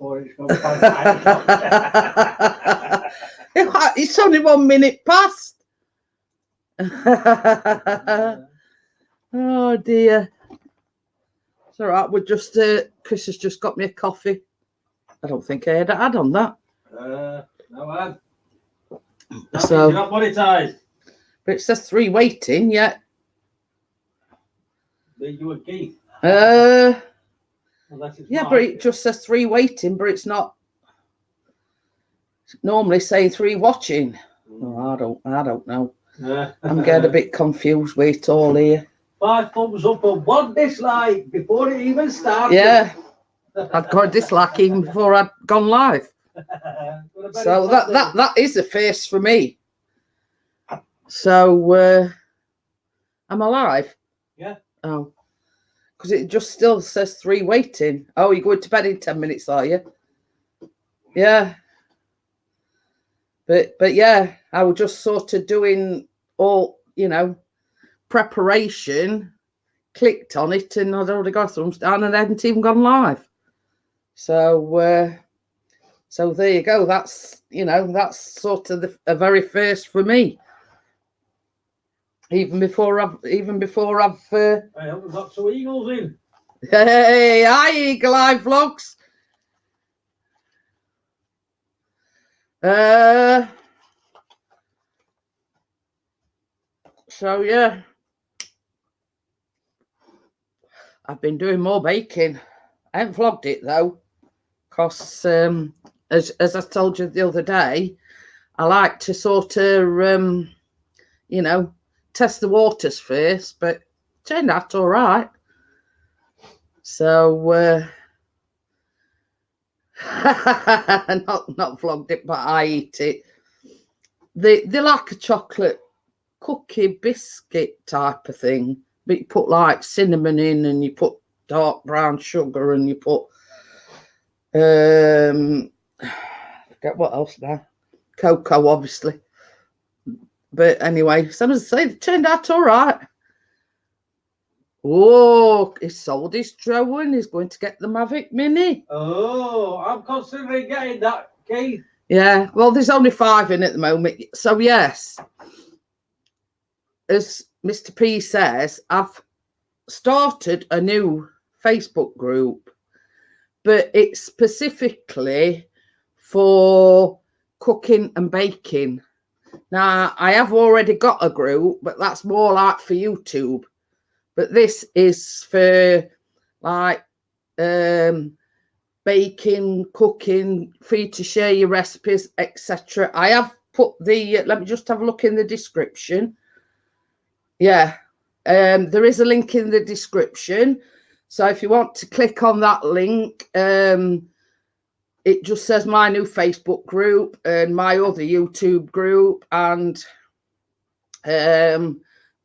before it's gone past 9 o'clock. It's only 1 minute past. Oh dear. It's all right. We're just Chris has just got me a coffee. I don't think I had on that. No ad. So you're not monetized. But it says 3 waiting yet. Leave you a key. Yeah, mine. but it just says 3 waiting, but it's not normally saying 3 watching. Oh, I don't know. I'm getting a bit confused with it all here. 5 thumbs up and 1 dislike before it even started. Yeah, I'd got a dislike even before I'd gone live. So that is a first for me. So am I live? Yeah. Oh, because it just still says 3 waiting. Oh, you're going to bed in 10 minutes, are you? Yeah. But yeah, I was just sort of doing all, preparation, clicked on it, and I'd already got thumbs down and I hadn't even gone live. So there you go. That's sort of a very first for me. Even before I've I haven't got 2 eagles in. Hey, hi Eagle Eye Vlogs. So yeah, I've been doing more baking. I haven't vlogged it though, because as I told you the other day, I like to sort of test the waters first, but it turned out all right. So not vlogged it, but I eat it. They like a chocolate cookie biscuit type of thing, but you put like cinnamon in, and you put dark brown sugar, and you put forget what else now, cocoa obviously. But anyway, some of say it turned out all right. Oh, he sold his drone. He's going to get the Mavic Mini. Oh, I'm considering getting that, Keith. Yeah, well, there's only 5 in at the moment. So yes, as Mr. P says, I've started a new Facebook group, but it's specifically for cooking and baking. Now, I have already got a group, but that's more like for YouTube. But this is for like baking, cooking, for you to share your recipes, etc. I have put the, let me just have a look in the description. Yeah, there is a link in the description. So if you want to click on that link, it just says my new Facebook group and my other YouTube group, and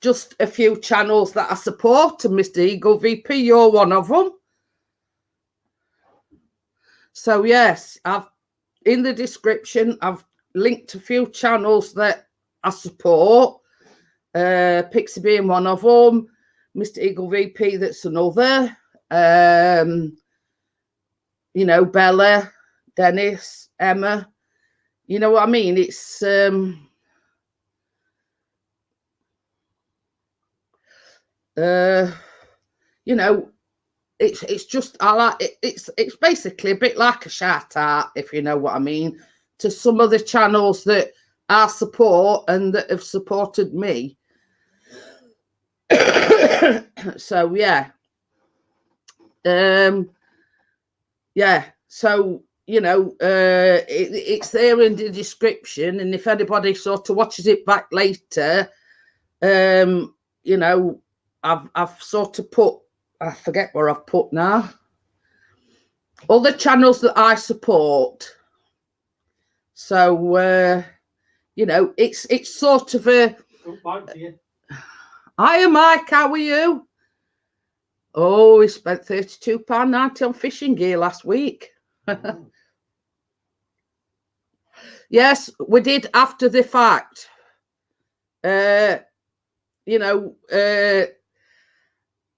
just a few channels that I support. And Mr. Eagle VP, you're one of them. So yes, in the description, I've linked a few channels that I support. Pixie being one of them, Mr. Eagle VP, that's another. Bella, Dennis, Emma. You know what I mean? It's it's just, I like it. It's basically a bit like a shout out, if you know what I mean, to some of the channels that I support and that have supported me. So yeah, so it's there in the description, and if anybody sort of watches it back later, I've sort of put, I forget where I've put now, all the channels that I support. So it's sort of a, hiya Mike, how are you? Oh, we spent £32.90 on fishing gear last week. Yes, we did after the fact.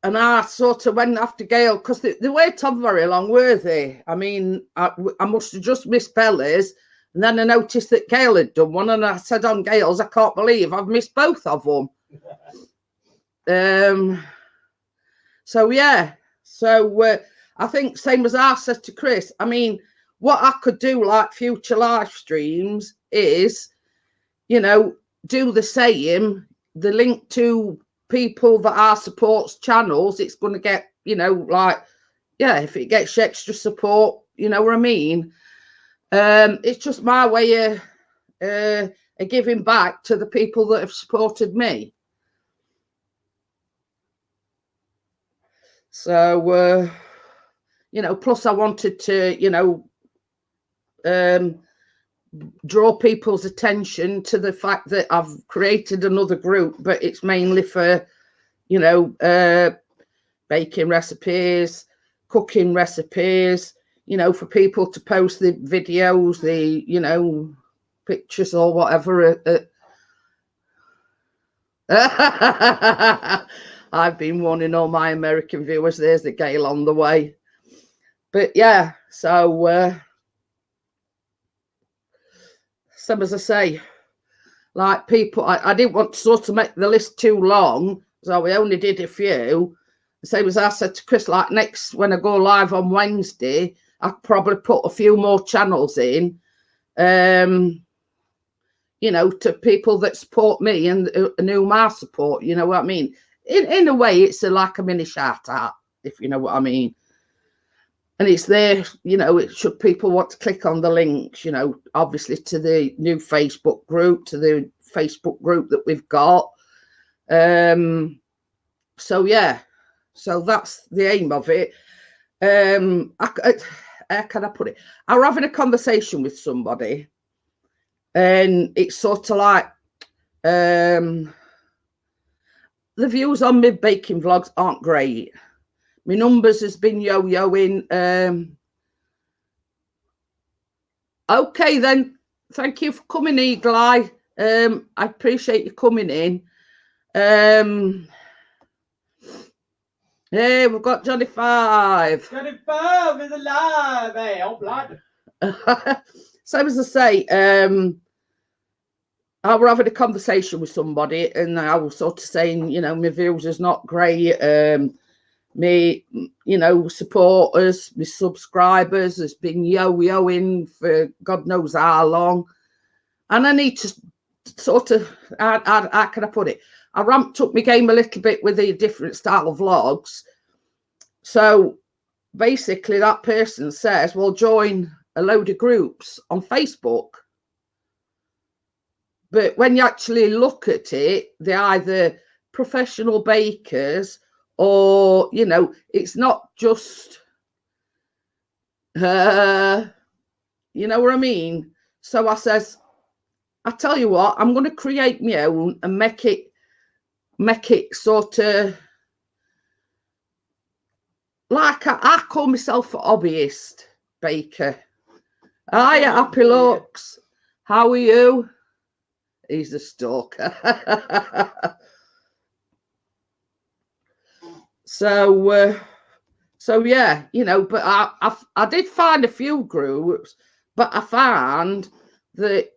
And I sort of went after Gail because they weren't on very long, were they? I mean, I must have just missed Bella's. And then I noticed that Gail had done one. And I said on Gail's, I can't believe I've missed both of them. So, yeah. So I think same as I said to Chris, I mean, what I could do like future live streams is, you know, do the same, the link to people that are supports channels, it's going to get, you know, like, yeah, if it gets extra support, you know what I mean? It's just my way of giving back to the people that have supported me. So, you know, plus I wanted to, you know, draw people's attention to the fact that I've created another group, but it's mainly for, you know, baking recipes, cooking recipes, you know, for people to post the videos, the, you know, pictures or whatever. I've been warning all my American viewers, there's the Gail on the way. But yeah, so some, as I say, like people, I didn't want to sort of make the list too long, so we only did a few. Same as I said to Chris, like next, when I go live on Wednesday, I'll probably put a few more channels in, you know, to people that support me and whom I support, you know what I mean? In a way, it's like a mini shout out, if you know what I mean. And it's there, you know, it should people want to click on the links, you know, obviously to the new Facebook group, to the Facebook group that we've got. So yeah, so that's the aim of it. How can I put it? I was having a conversation with somebody, and it's sort of like the views on my baking vlogs aren't great. My numbers has been yo-yoing. Okay, then. Thank you for coming, Eagle Eye. I appreciate you coming in. Hey, we've got Johnny 5. Johnny 5 is alive. Hey, oh, blood. So as I say, I was having a conversation with somebody, and I was sort of saying, you know, my views is not great. Me, you know, supporters, my subscribers has been yo-yoing for God knows how long, and I need to sort of, how can I put it? I ramped up my game a little bit with the different style of vlogs. So basically, that person says, "Well, join a load of groups on Facebook." But when you actually look at it, they're either professional bakers, or, you know, it's not just, you know what I mean? So I says, I tell you what, I'm going to create my own and make it sort of like I call myself a hobbyist baker. Hiya, Happy Looks. How are you? He's a stalker. So yeah, you know, but I did find a few groups, but I found that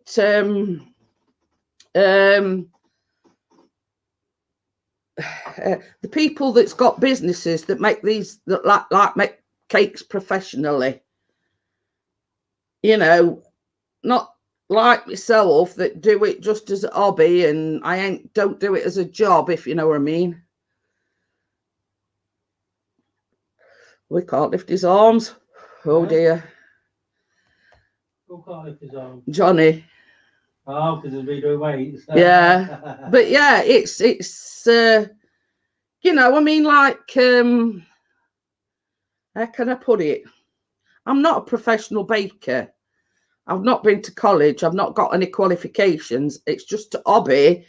the people that's got businesses that make these, that like make cakes professionally, you know, not like myself that do it just as a hobby, and don't do it as a job, if you know what I mean. We can't lift his arms. Oh dear. Who can't lift his arms? Johnny. Oh, because he's been doing weights. Yeah. But yeah, it's you know, I mean, like, how can I put it? I'm not a professional baker. I've not been to college. I've not got any qualifications. It's just a hobby.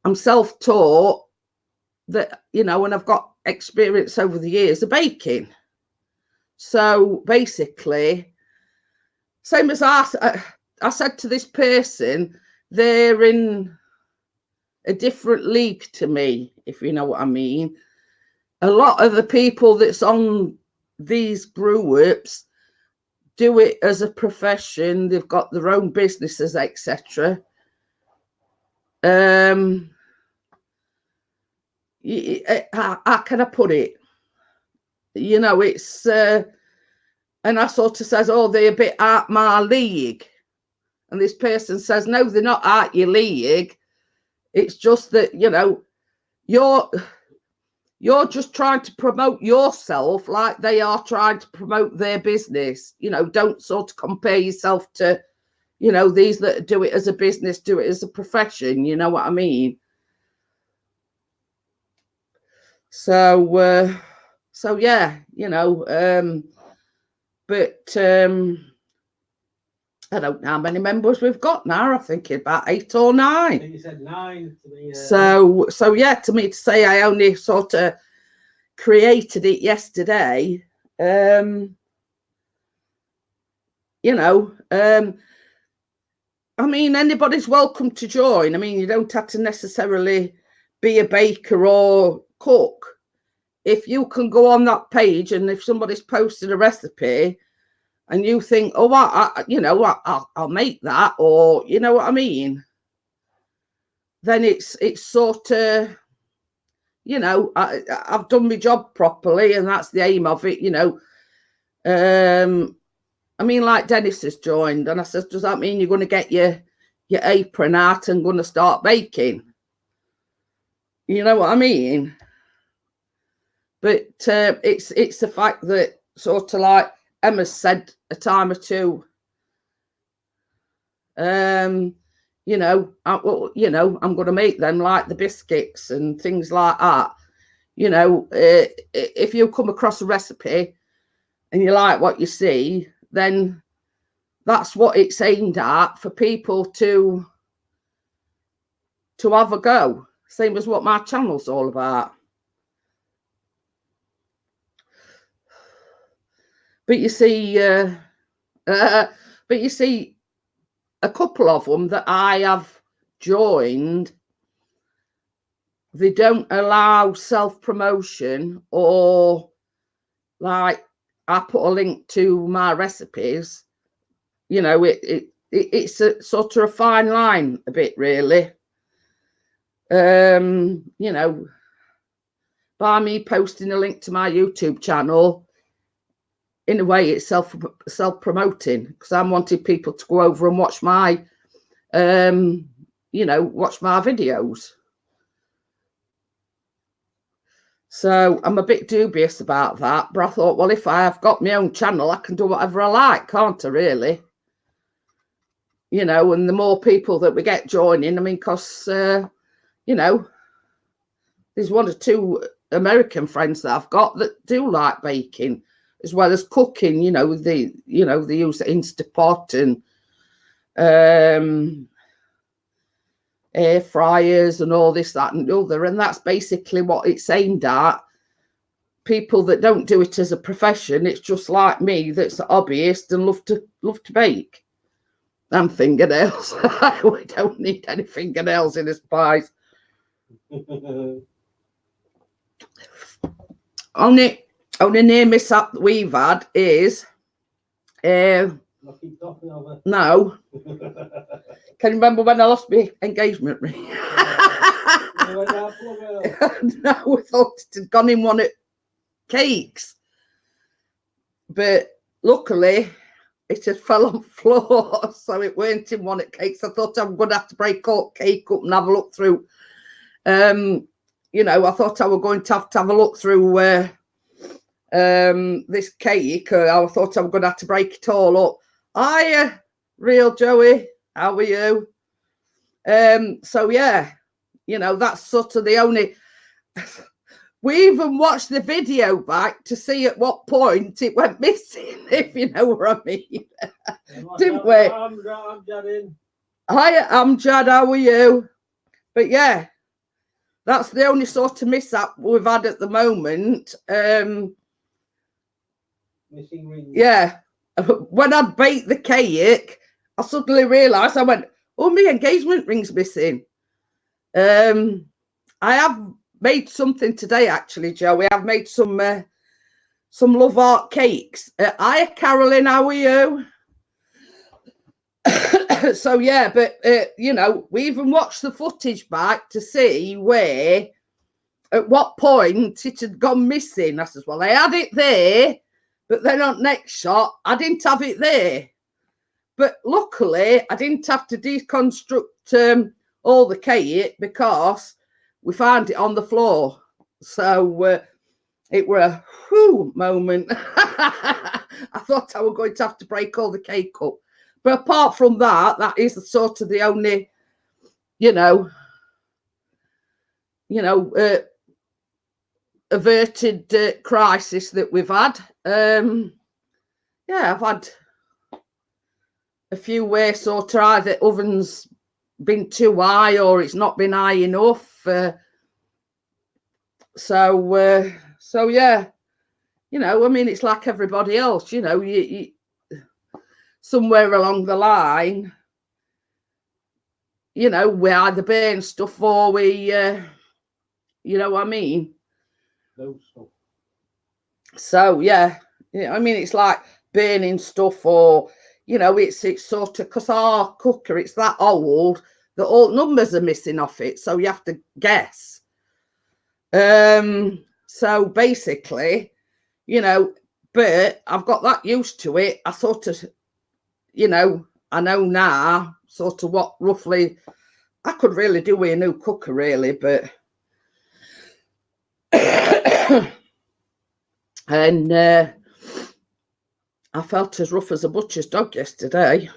I'm self-taught, that, you know, and I've got experience over the years of baking. So basically, same as I said to this person, they're in a different league to me, if you know what I mean. a lot of the people that's on these groups do it as a profession. They've got their own businesses, etc. How can I put it? You know, it's and I sort of says, oh, they're a bit out my league. And this person says, no, they're not out your league. It's just that, you know, you're just trying to promote yourself like they are trying to promote their business. You know, don't sort of compare yourself to, you know, these that do it as a business, do it as a profession. You know what I mean? So, so yeah, you know, but I don't know how many members we've got now. I think about 8 or 9. I think you said 9 to me. So yeah, to me to say I only sort of created it yesterday, you know, I mean, anybody's welcome to join. I mean, you don't have to necessarily be a baker or cook. If you can go on that page and if somebody's posted a recipe and you think, oh, you know what, I'll make that, or you know what I mean, then it's sort of, you know, I've done my job properly, and that's the aim of it, you know. I mean, like Dennis has joined, and I said, does that mean you're going to get your apron out and going to start baking? You know what I mean? But it's the fact that sort of like Emma's said a time or two, you know, I'm going to make them like the biscuits and things like that. You know, if you come across a recipe and you like what you see, then that's what it's aimed at, for people to have a go. Same as what my channel's all about. But you see, a couple of them that I have joined, they don't allow self-promotion, or like I put a link to my recipes. You know, it's a sort of a fine line a bit, really. You know, by me posting a link to my YouTube channel, in a way it's self-promoting, because I'm wanting people to go over and watch my you know, watch my videos. So I'm a bit dubious about that, but I thought, well, if I have got my own channel, I can do whatever I like, can't I, really? You know, and the more people that we get joining, I mean, because you know, there's 1 or 2 American friends that I've got that do like baking as well as cooking. You know, they use the Instapot and air fryers and all this, that and the other, and that's basically what it's aimed at. People that don't do it as a profession. It's just like me, that's a hobbyist and love to bake. And fingernails. We don't need any fingernails in this pies. Only near mishap that we've had is no. Can you remember when I lost my engagement ring? No, we thought it had gone in one of cakes, but luckily it had fell on the floor, so it weren't in one of cakes. I thought I was going to have to break all cake up and have a look through. You know, I thought I was going to have a look through this cake. I thought I was going to have to break it all up. Hiya, real Joey. How are you? So yeah, you know, that's sort of the only. We even watched the video back to see at what point it went missing, if you know what I mean. Didn't we? I'm Jad. Hi, Amjad, how are you? But yeah, that's the only sort of mishap we've had at the moment. Missing rings. Yeah, when I'd baked the cake, I suddenly realised, I went, oh, my engagement ring's missing. I have made something today, actually, Joe. We have made some love art cakes. Hiya, Carolyn, how are you? So yeah, but you know, we even watched the footage back to see where, at what point it had gone missing. I says, well, I had it there, but then on next shot, I didn't have it there. But luckily, I didn't have to deconstruct all the cake because we found it on the floor. So it were a whew moment. I thought I was going to have to break all the cake up. But apart from that, that is sort of the only, averted crisis that we've had. Yeah, I've had a few where sort of either oven's been too high or it's not been high enough. So yeah, I mean, it's like everybody else, you somewhere along the line, we either burn stuff or we, you know what I mean? Those stuff. So yeah, I mean, it's like burning stuff, or it's sort of, because our cooker, it's that old that all numbers are missing off it, so you have to guess. So basically, but I've got that used to it. I sort of, I know now sort of what roughly I could really do with a new cooker, really, but and I felt as rough as a butcher's dog yesterday.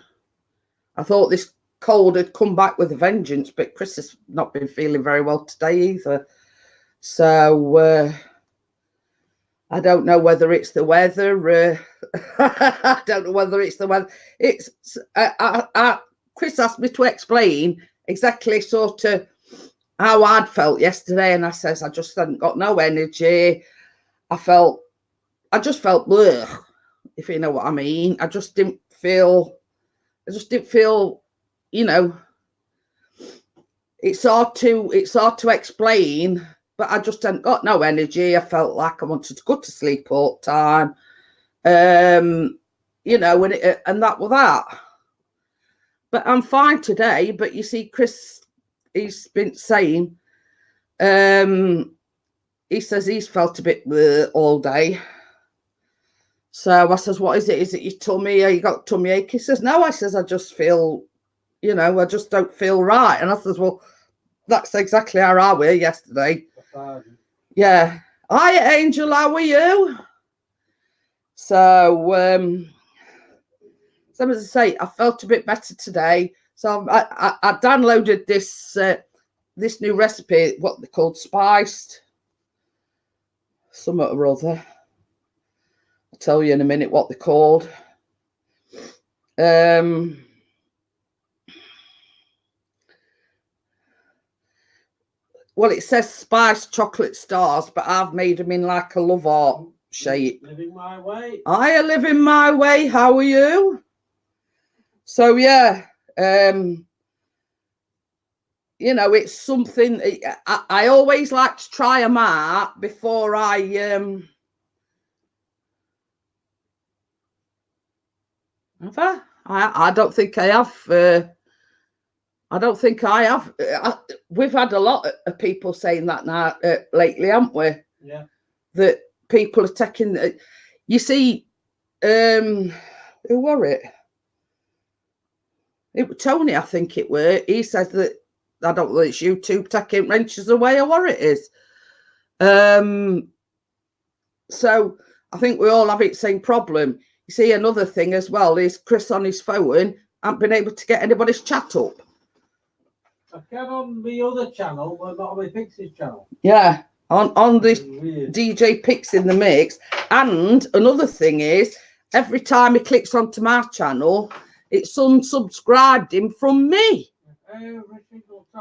I thought this cold had come back with a vengeance, but Chris has not been feeling very well today either. So I don't know whether it's the weather. I don't know whether it's the weather. It's Chris asked me to explain exactly sort of how I'd felt yesterday, and I says I just hadn't got no energy. I just felt bleh, if you know what I mean. I just didn't feel, it's hard to explain, but I just hadn't got no energy. I felt like I wanted to go to sleep all the time. And that was that. But I'm fine today. But you see, Chris, he's been saying, he says he's felt a bit bleh all day. So I says, what is it? Is it your tummy? You got tummy ache? He says, no. I says, I just feel, I just don't feel right. And I says, well, that's exactly how I were yesterday. Yeah. Hi, Angel, how are you? So, as I say, I felt a bit better today. So I downloaded this new recipe, what they called spiced something or other. I'll tell you in a minute what they're called. Well, it says spiced chocolate stars, but I've made them in like a love art shape. Living my way. I are living my way. How are you? So yeah, it's something I always like to try them out before I have I don't think I have. I don't think I have. We've had a lot of people saying that now lately, haven't we? Yeah. That people are taking. You see, who were it? It was Tony, I think it were. He says that, I don't know, it's YouTube taking wrenches away or what it is. So I think we all have the same problem. You see, another thing as well is Chris on his phone hasn't been able to get anybody's chat up. I can on the other channel, but not on my Pixie's channel. Yeah, on this DJ Pix in the Mix. And another thing is, every time he clicks onto my channel, it's unsubscribed him from me.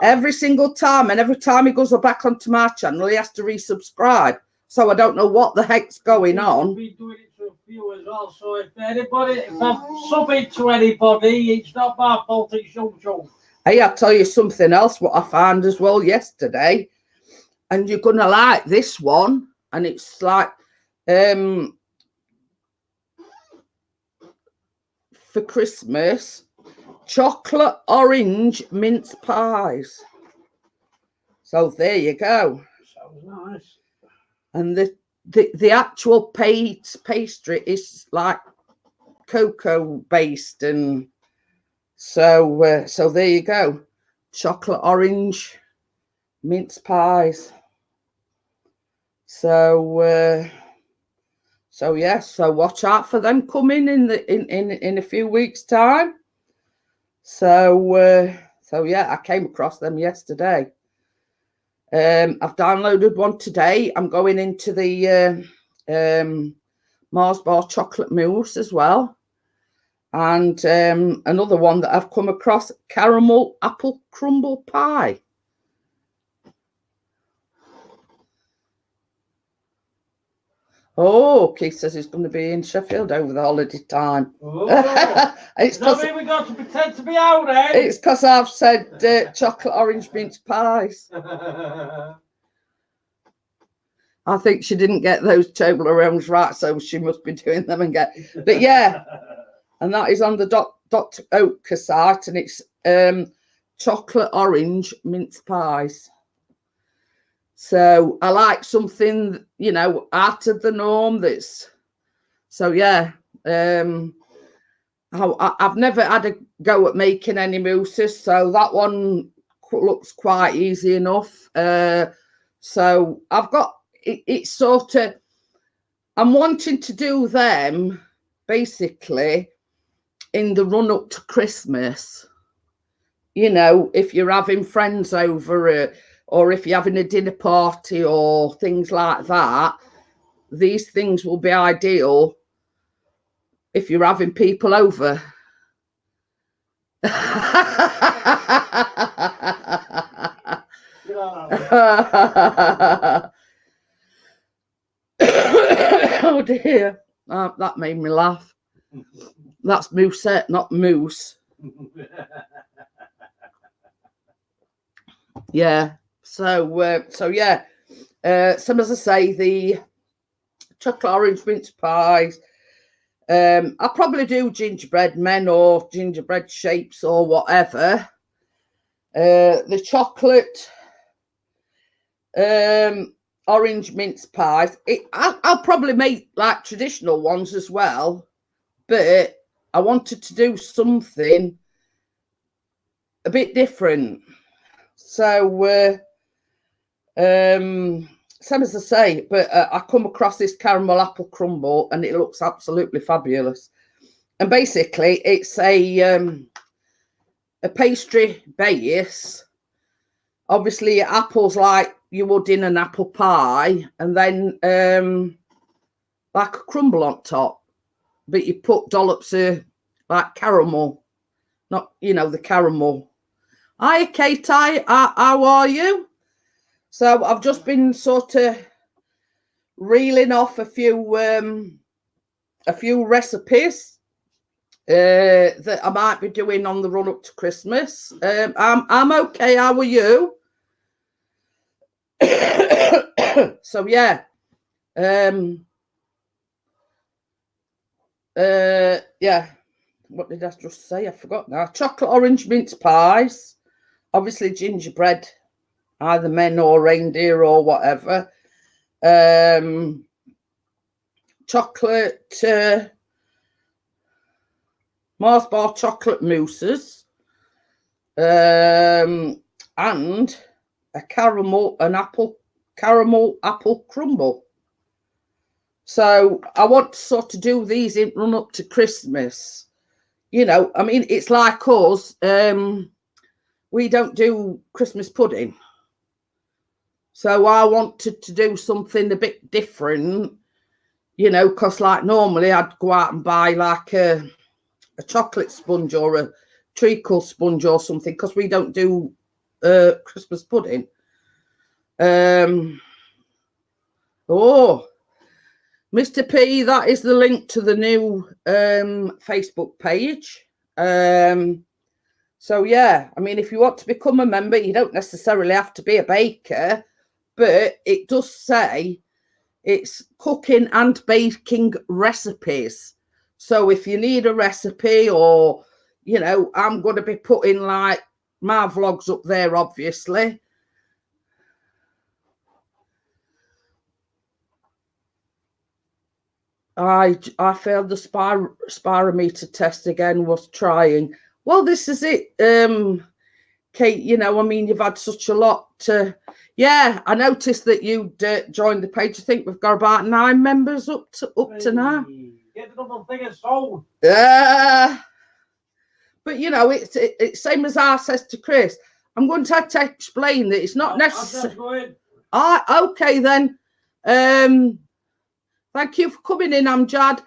Every single time. And every time he goes back onto my channel, he has to resubscribe. So I don't know what the heck's going on. Be doing it to a few as well. So if I'm subbing to anybody, it's not my fault, it's your job. Hey, I'll tell you something else what I found as well yesterday. and you're gonna like this one. And it's like for Christmas, chocolate orange mince pies. So there you go. Sounds nice. And the actual pastry is like cocoa based, and so so there you go, chocolate orange mince pies. So so yeah, so watch out for them coming in a few weeks' time. So so yeah, I came across them yesterday. I've downloaded one today. I'm going into the Mars bar chocolate mousse as well, and another one that I've come across, caramel apple crumble pie. Oh, Keith says he's going to be in Sheffield over the holiday time. Oh, it's because we got to pretend to be out there. It's because I've said chocolate orange mince pies. I think she didn't get those Toblerones right, so she must be doing them and get. But yeah, and that is on the Dr. Oetker site, and it's chocolate orange mince pies. So I like something, you know, out of the norm. That's so yeah. I've never had a go at making any mousses, so that one looks quite easy enough. So I've got it's sort of, I'm wanting to do them basically in the run up to Christmas. You know, if you're having friends over, or if you're having a dinner party or things like that, these things will be ideal if you're having people over. Oh dear, that made me laugh. That's Mooseette, not Moose. Yeah, so so yeah, some, as I say, the chocolate orange mince pies. I'll probably do gingerbread men or gingerbread shapes or whatever. The chocolate orange mince pies. I'll probably make like traditional ones as well, but I wanted to do something a bit different. So same as I say, but I come across this caramel apple crumble and it looks absolutely fabulous. And basically it's a pastry base. Obviously apples like you would in an apple pie, and then like a crumble on top, but you put dollops of like caramel, not, you know, the caramel. Hi Kate, how are you? So I've just been sort of reeling off a few recipes that I might be doing on the run up to Christmas. I'm okay. How are you? So yeah, yeah. What did I just say? I forgot now. Chocolate orange mince pies, obviously gingerbread, either men or reindeer or whatever. Chocolate Mars bar chocolate mousses, and a caramel apple crumble. So I want to sort of do these in run up to Christmas. You know, I mean, it's like us. We don't do Christmas pudding. So I wanted to do something a bit different, you know, because like normally I'd go out and buy like a chocolate sponge or a treacle sponge or something, because we don't do Christmas pudding. Oh, Mr. P, that is the link to the new Facebook page. So yeah, I mean, if you want to become a member, you don't necessarily have to be a baker, but it does say it's cooking and baking recipes. So if you need a recipe, or, you know, I'm going to be putting like my vlogs up there, obviously. I failed the spirometer test again, was trying. Well, this is it, Kate, you know, I mean, you've had such a lot to... Yeah, I noticed that you'd joined the page. I think we've got about 9 members up to now. Get the double figures sold. But, you know, it's same as I says to Chris. I'm going to have to explain that it's not necessary. Okay, then. Thank you for coming in, Amjad.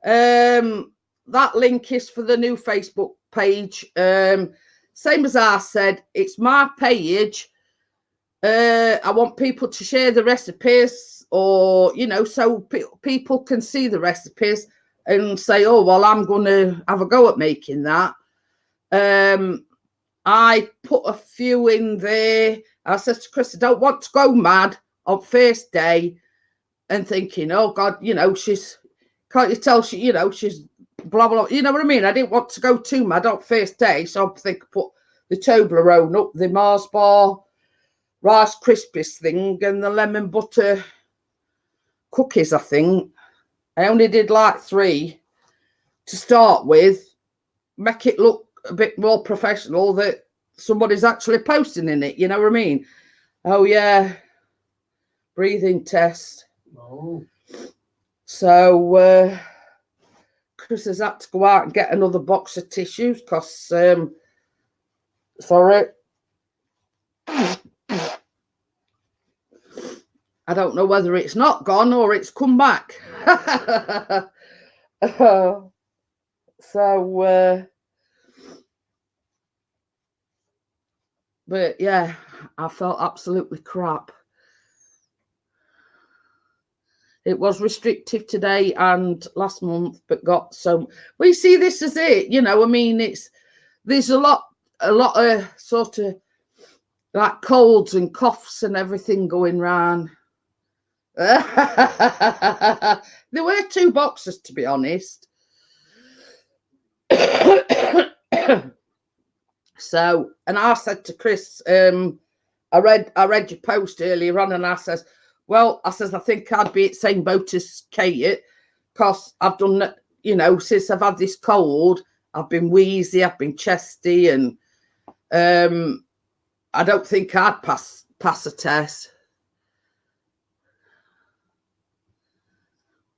That link is for the new Facebook page. Same as I said, it's my page. I want people to share the recipes, or, you know, so people can see the recipes and say, oh, well, I'm going to have a go at making that. I put a few in there. I said to Chris, I don't want to go mad on first day and thinking, oh, God, you know, can't you tell she, you know, she's blah, blah, you know what I mean? I didn't want to go too mad on first day. So I think I put the Toblerone up, the Mars bar, Rice Krispies thing, and the lemon butter cookies, I think. I only did like 3 to start with, make it look a bit more professional, that somebody's actually posting in it, you know what I mean? Oh, yeah. Breathing test. Oh. So, Chris has had to go out and get another box of tissues because, sorry. I don't know whether it's not gone or it's come back. So, but yeah, I felt absolutely crap. It was restrictive today and last month, but got some. Well, you see, this is it. You know, I mean, there's a lot of sort of like colds and coughs and everything going round. There were 2 boxes, to be honest. So, and I said to Chris, I read your post earlier on, and I says, well, I think I'd be at the same boat as Kate, because I've done, you know, since I've had this cold, I've been wheezy, I've been chesty, and I don't think I'd pass a test.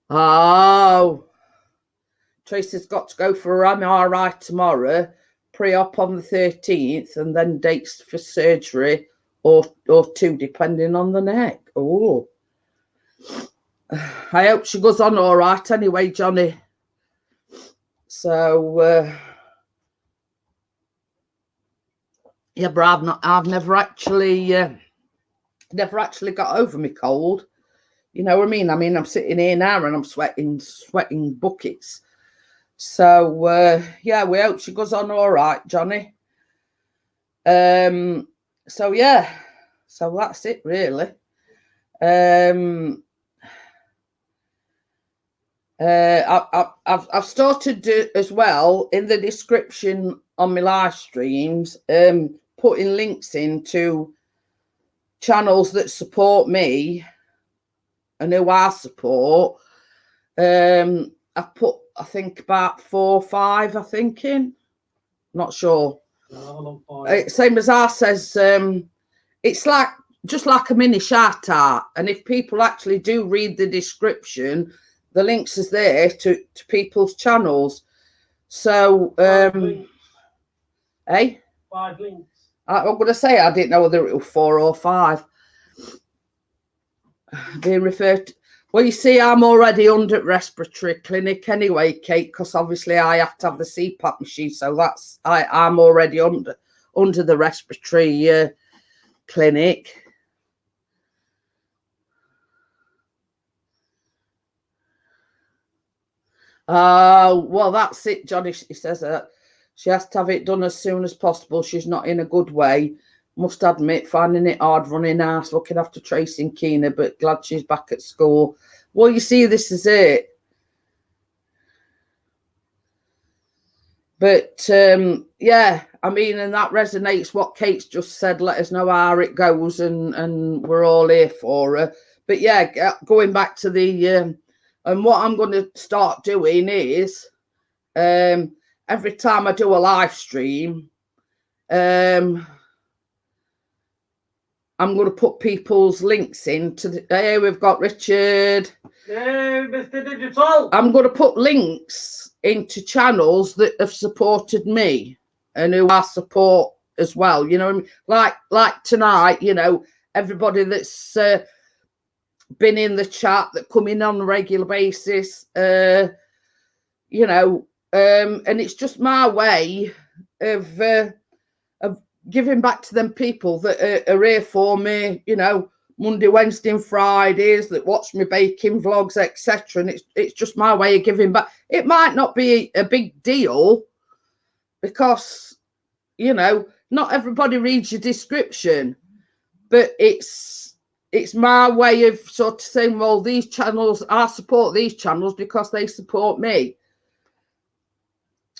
Oh, Tracy's got to go for her MRI tomorrow, pre-op on the 13th, and then dates for surgery or 2, depending on the neck. Oh, I hope she goes on all right anyway, Johnny. So, yeah, but I've never actually got over my cold. You know what I mean? I'm sitting here now and I'm sweating buckets. So, yeah, we hope she goes on all right, Johnny. So, yeah. So that's it, really. I've started as well in the description on my live streams, putting links into channels that support me and who I support. I've put, I think, about 4 or 5, I think, in. Not sure. Same as I says, it's like just like a mini shout out. And if people actually do read the description, the links is there to people's channels. So, 5 links. 5 links. I'm going to say I didn't know whether it was 4 or 5. Being referred to. Well, you see, I'm already under respiratory clinic anyway, Kate, because obviously I have to have the CPAP machine. So that's I'm already under the respiratory clinic. Well, that's it, Johnny. He says she has to have it done as soon as possible. She's not in a good way. must admit, finding it hard running house, looking after Tracy and Keena, but glad she's back at school. Well, you see, this is it. But yeah, I mean, and that resonates what Kate's just said. Let us know how it goes, and we're all here for her. But yeah, going back to the and what I'm going to start doing is every time I do a live stream, I'm going to put people's links into the. Hey, we've got Richard. Hey, Mr. Digital. I'm going to put links into channels that have supported me and who I support as well. You know, like tonight. You know, everybody that's been in the chat that come in on a regular basis. You know, and it's just my way of giving back to them people that are here for me, you know, Monday, Wednesday and Fridays, that watch me baking vlogs, etc. And it's just my way of giving back. It might not be a big deal because, you know, not everybody reads your description, but it's my way of sort of saying, well, these channels, I support these channels because they support me.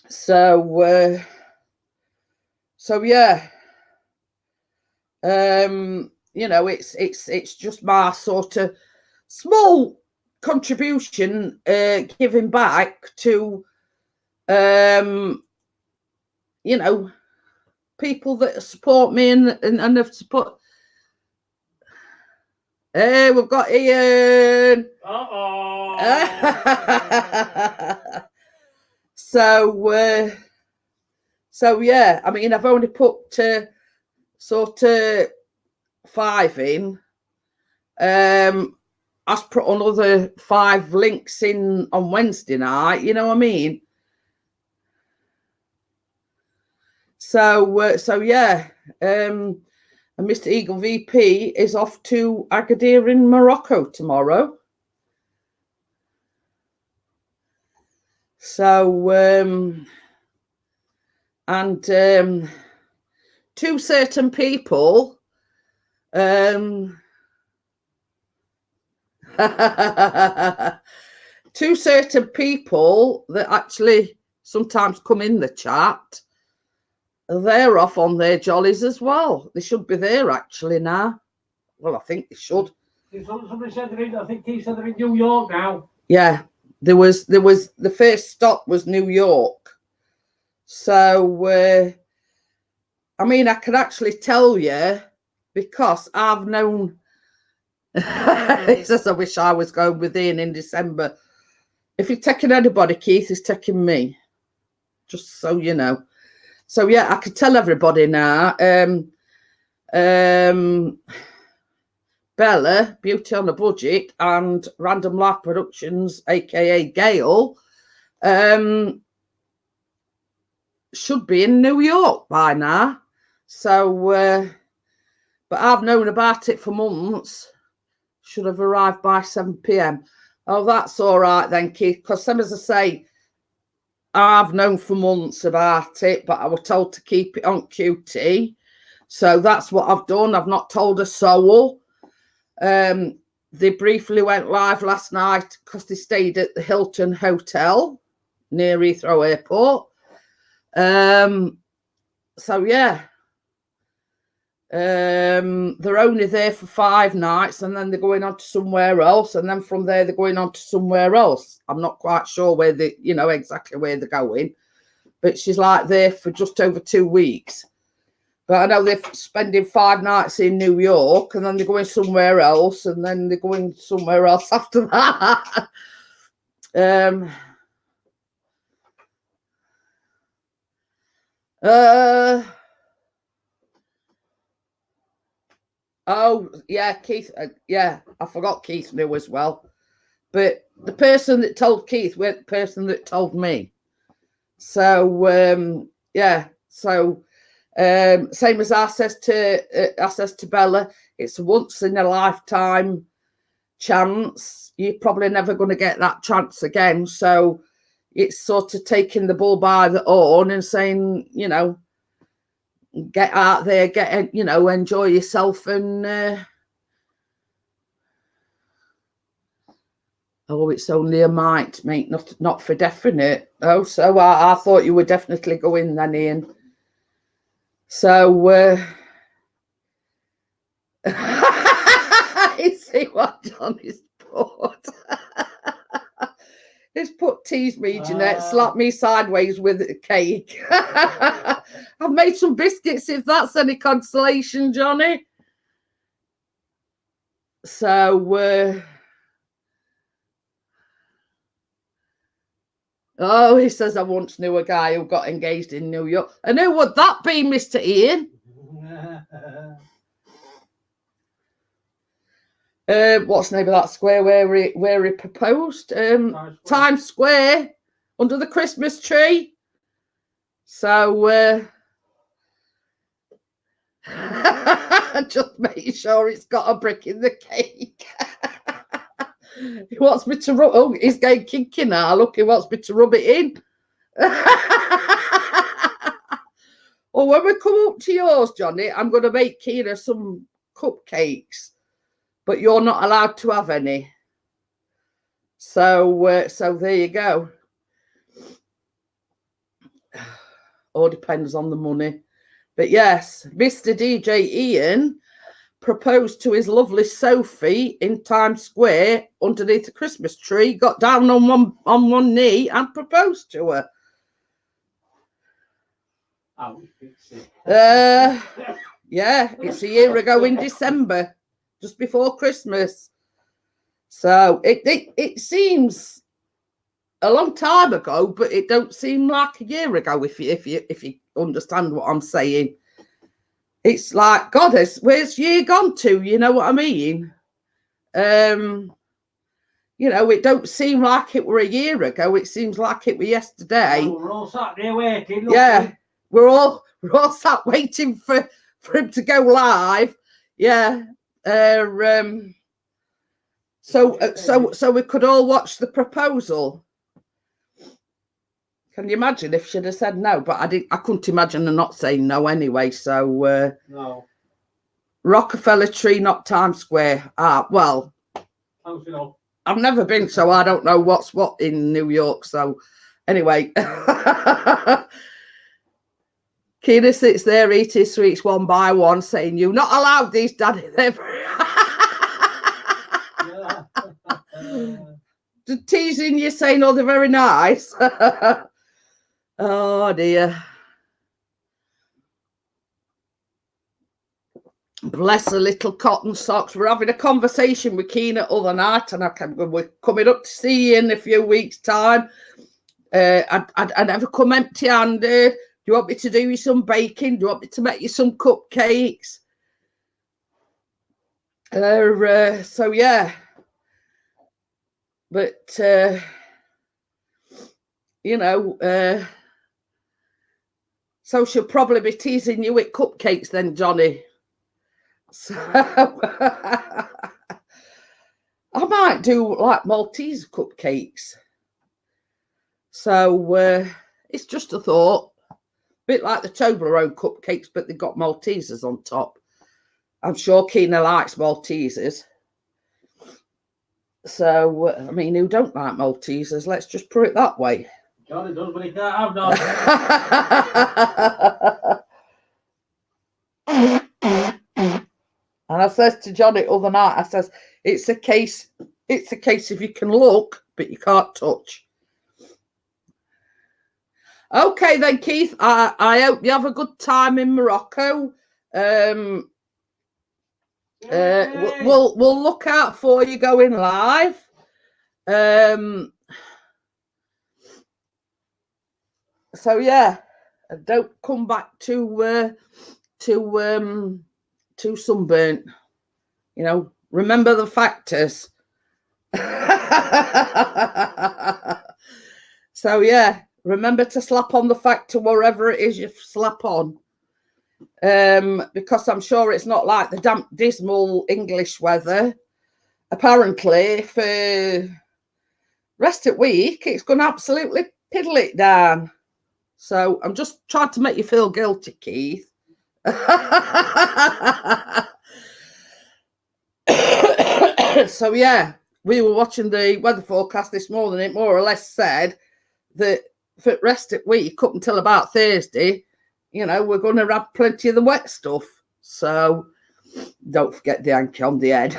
So yeah. You know, it's just my sort of small contribution giving back to you know, people that support me and have support. Hey, we've got Ian. So yeah, I mean, I've only put sort of 5 in. I've put another 5 links in on Wednesday night, you know what I mean? So yeah, and Mr. Eagle VP is off to Agadir in Morocco tomorrow. So and to certain people, to certain people that actually sometimes come in the chat, they're off on their jollies as well. They should be there actually now. Well, I think they should. Somebody said I think he said they're in New York now. Yeah, there was the first stop was New York. So I mean, I can actually tell you because I've known. He says, I wish I was going with Ian in December. If you're taking anybody, Keith is taking me. Just so you know. So yeah, I could tell everybody now. Bella, Beauty on a Budget, and Random Life Productions, aka Gail, should be in New York by now. So, but I've known about it for months. Should have arrived by 7 p.m. Oh, that's all right then, Keith, because some, as I say, I've known for months about it, but I was told to keep it on QT. So that's what I've done. I've not told a soul. They briefly went live last night because they stayed at the Hilton Hotel near Heathrow Airport. So yeah. They're only there for 5 nights and then they're going on to somewhere else, and then from there they're going on to somewhere else. I'm not quite sure where they, you know, exactly where they're going, but she's like there for just over 2 weeks. But I know they're spending 5 nights in New York and then they're going somewhere else, and then they're going somewhere else after that. Oh, yeah, Keith. Yeah, I forgot Keith knew as well. But the person that told Keith weren't the person that told me. So, yeah. So, same as I says to Bella, it's a once in a lifetime chance. You're probably never going to get that chance again. So, it's sort of taking the bull by the horn and saying, you know, get out there, get, you know, enjoy yourself. And oh, it's only a might, mate, not for definite. Oh, so I thought you were definitely going then, Ian. So you see what Johnny's put. He's put tease me, Jeanette, slap me sideways with a cake. I've made some biscuits, if that's any consolation, Johnny. So oh, he says, I once knew a guy who got engaged in New York. And who would that be, Mr. Ian? What's the name of that square where he proposed? Times Square, under the Christmas tree. So just making sure it's got a brick in the cake. He wants me to rub. Oh, he's getting kinky now. Look, he wants me to rub it in. Well, when we come up to yours, Johnny, I'm going to make Kira some cupcakes, but you're not allowed to have any. So, so there you go. All depends on the money. But yes, Mr. DJ Ian proposed to his lovely Sophie in Times Square underneath the Christmas tree, got down on one knee and proposed to her. Yeah, it's a year ago in December, just before Christmas. So it seems a long time ago, but it don't seem like a year ago if you understand what I'm saying. It's like, God, where's year gone to? You know what I mean? You know, it don't seem like it were a year ago. It seems like it were yesterday. Well, we're all sat there waiting. Yeah, we're all sat waiting for him to go live. Yeah. So we could all watch the proposal. Can you imagine if she'd have said no? But I couldn't imagine her not saying no anyway. So no. Rockefeller Tree, not Times Square. Well, I've never been, so I don't know what's what in New York. So anyway, Kina sits there eating sweets one by one, saying, "You're not allowed these, Daddy." Teasing you, saying, "Oh, they're very nice." Oh dear. Bless her little cotton socks. We're having a conversation with Keena other night, and we're coming up to see you in a few weeks' time. I never come empty-handed. Do you want me to do you some baking? Do you want me to make you some cupcakes? So yeah. But you know, so she'll probably be teasing you with cupcakes then, Johnny. So I might do like Maltese cupcakes. So it's just a thought. A bit like the Toblerone cupcakes, but they've got Maltesers on top. I'm sure Keena likes Maltesers. So, I mean, who don't like Maltesers? Let's just put it that way. Johnny does, but he can't have none. And I says to Johnny the other night, I says, it's a case if you can look, but you can't touch. Okay then, Keith, I hope you have a good time in Morocco. We'll look out for you going live. So yeah, don't come back too sunburnt. You know, remember the factors. So yeah, remember to slap on the factor wherever it is you slap on. Because I'm sure it's not like the damp, dismal English weather. Apparently, for rest of week, it's going to absolutely piddle it down. So I'm just trying to make you feel guilty, Keith. So yeah, we were watching the weather forecast this morning. It more or less said that for the rest of the week up until about Thursday, you know, we're going to have plenty of the wet stuff. So don't forget the hanky on the head.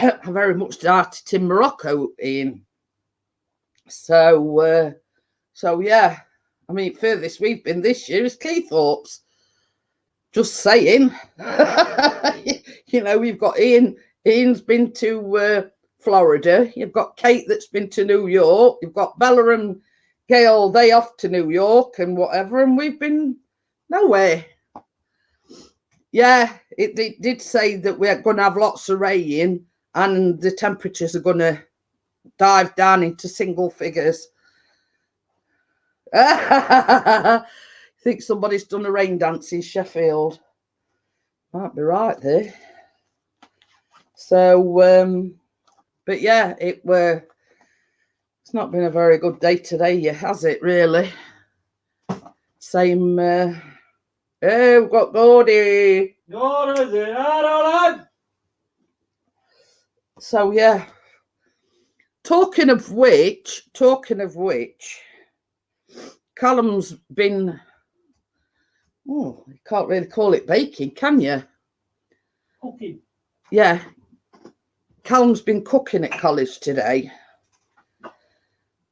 I very much started in Morocco, Ian. So yeah, I mean, furthest we've been this year is Cleethorpes. Just saying. You know, we've got Ian. Ian's been to Florida. You've got Kate that's been to New York. You've got Bella and Gail, they off to New York and whatever, and we've been nowhere. Yeah, it did say that we're going to have lots of rain and the temperatures are going to dive down into single figures. I think somebody's done a rain dance in Sheffield. Might be right there. So, but yeah, it's not been a very good day today, has it, really? Same, we've got Gordy. So, yeah. Talking of which, Callum's been, you can't really call it baking, can you? Cooking. Yeah. Callum's been cooking at college today.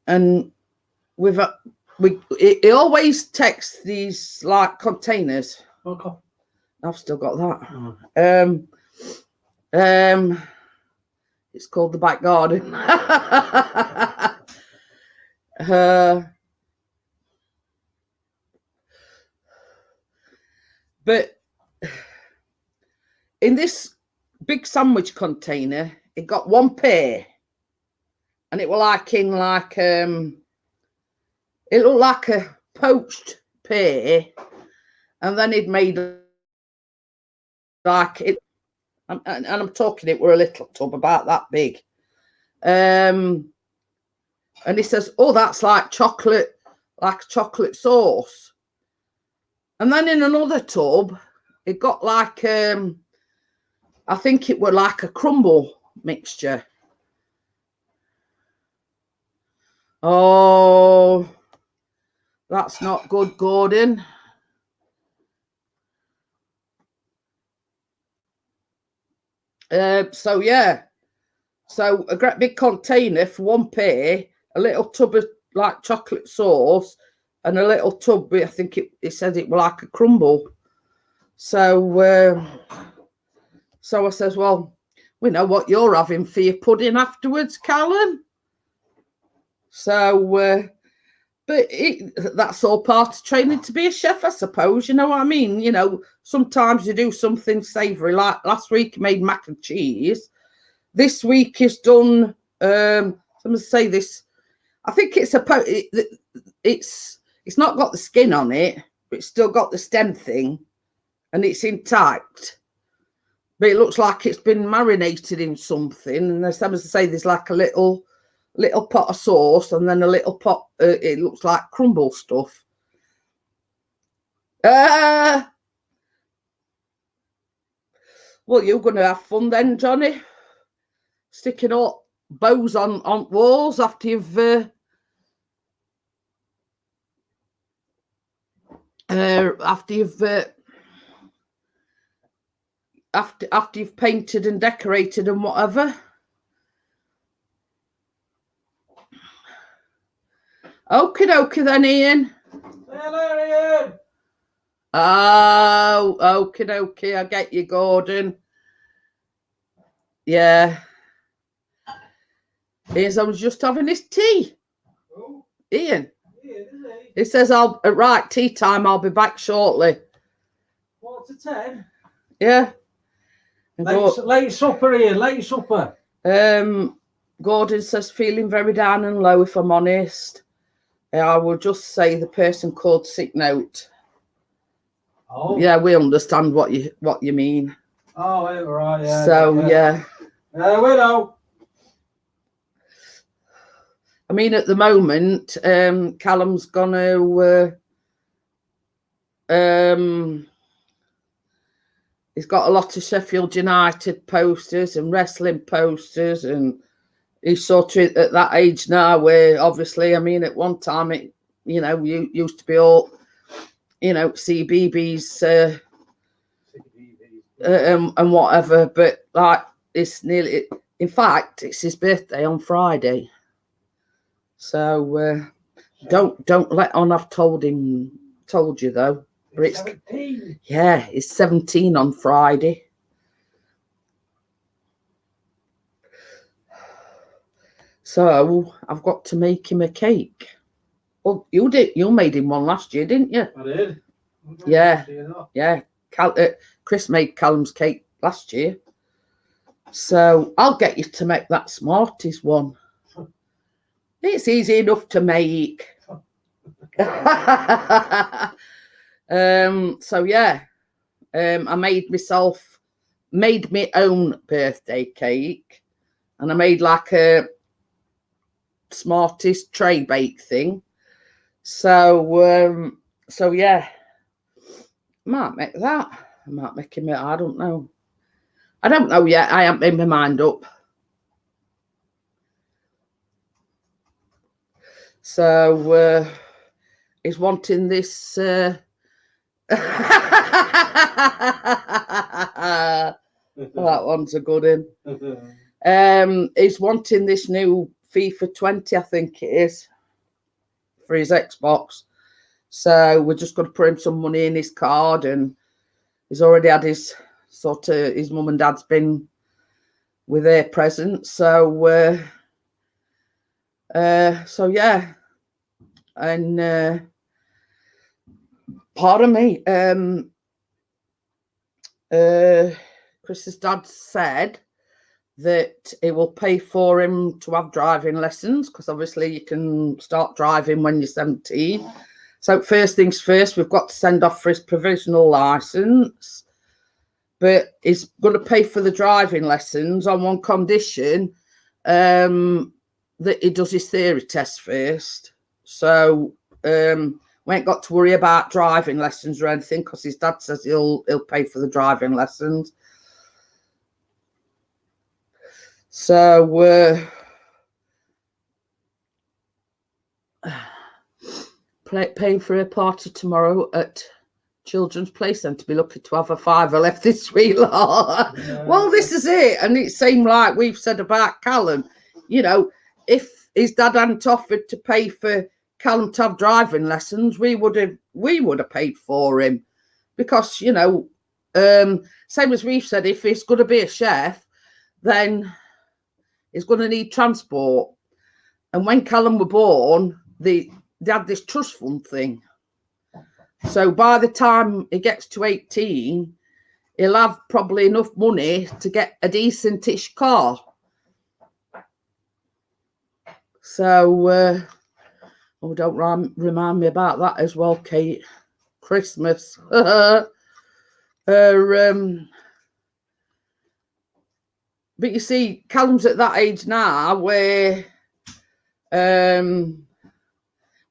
And he always texts these like containers. Okay. I've still got that. It's called the back garden. But in this big sandwich container, it got one pear, and it was like in like it looked like a poached pear, and then it made like it. And I'm talking, it were a little tub about that big. And he says, oh, that's like chocolate sauce. And then in another tub, it got like, I think it were like a crumble mixture. Oh, that's not good, Gordon. So yeah, so a great big container for one pear, a little tub of like chocolate sauce, and a little tub. I think it said it was like a crumble. So so I says, well, we know what you're having for your pudding afterwards, Callum. So, but that's all part of training to be a chef, I suppose. You know what I mean? You know, sometimes you do something savoury. Like last week, you made mac and cheese. This week is done. I'm going to say this. I think it's not got the skin on it, but it's still got the stem thing, and it's intact. But it looks like it's been marinated in something. And there's, as I say, there's like a little pot of sauce, and then a little pot. It looks like crumble stuff. Well, you're going to have fun then, Johnny. Sticking up bows on walls after you've after you've painted and decorated and whatever. Okie dokie then, Ian. Hello, Ian. Oh, okie dokie. I get you, Gordon. Yeah. I was just having his tea. Oh. Ian. Ian, He says, right, tea time, I'll be back shortly. 9:45. Yeah. Late supper, Ian, late supper. Gordon says, feeling very down and low, if I'm honest. I will just say the person called sick note. Oh. Yeah, we understand what you mean. Oh, right, yeah. So, yeah. We know. I mean, at the moment, Callum's gonna he's got a lot of Sheffield United posters and wrestling posters, and he's sort of at that age now where obviously, I mean, at one time it, you know, you used to be all, you know, CBBS and whatever, but like it's nearly, in fact, it's his birthday on Friday. So don't let on I've told you though. But it's 17. Yeah, it's 17 on Friday. So I've got to make him a cake. Well, you made him one last year, didn't you? I did. Yeah. Chris made Callum's cake last year. So I'll get you to make that Smarties one. It's easy enough to make. So yeah, I made my own birthday cake, and I made like a Smarties tray bake thing. So yeah, I might make that. I might make him. I don't know yet. I haven't made my mind up. So he's wanting this. That one's a good one. He's wanting this new FIFA 20, I think it is, for his Xbox. So we're just going to put him some money in his card, and he's already had his his mum and dad's been with their presents. So yeah, and pardon me, Chris's dad said that it will pay for him to have driving lessons, because obviously you can start driving when you're 17. So first things first, we've got to send off for his provisional license, but he's going to pay for the driving lessons on one condition, that he does his theory test first. So we ain't got to worry about driving lessons or anything, because his dad says he'll pay for the driving lessons. So paying for a party tomorrow at Children's Play Centre. Be lucky to have a fiver left this week. Yeah. Well, this is it. And it seemed like we've said about Callum, you know, if his dad hadn't offered to pay for Callum to have driving lessons, we would have paid for him, because, you know, same as we've said, if he's going to be a chef, then he's going to need transport. And when Callum were born, they had this trust fund thing. So by the time he gets to 18, he'll have probably enough money to get a decent-ish car. So, don't remind me about that as well, Kate. Christmas. But you see, Callum's at that age now where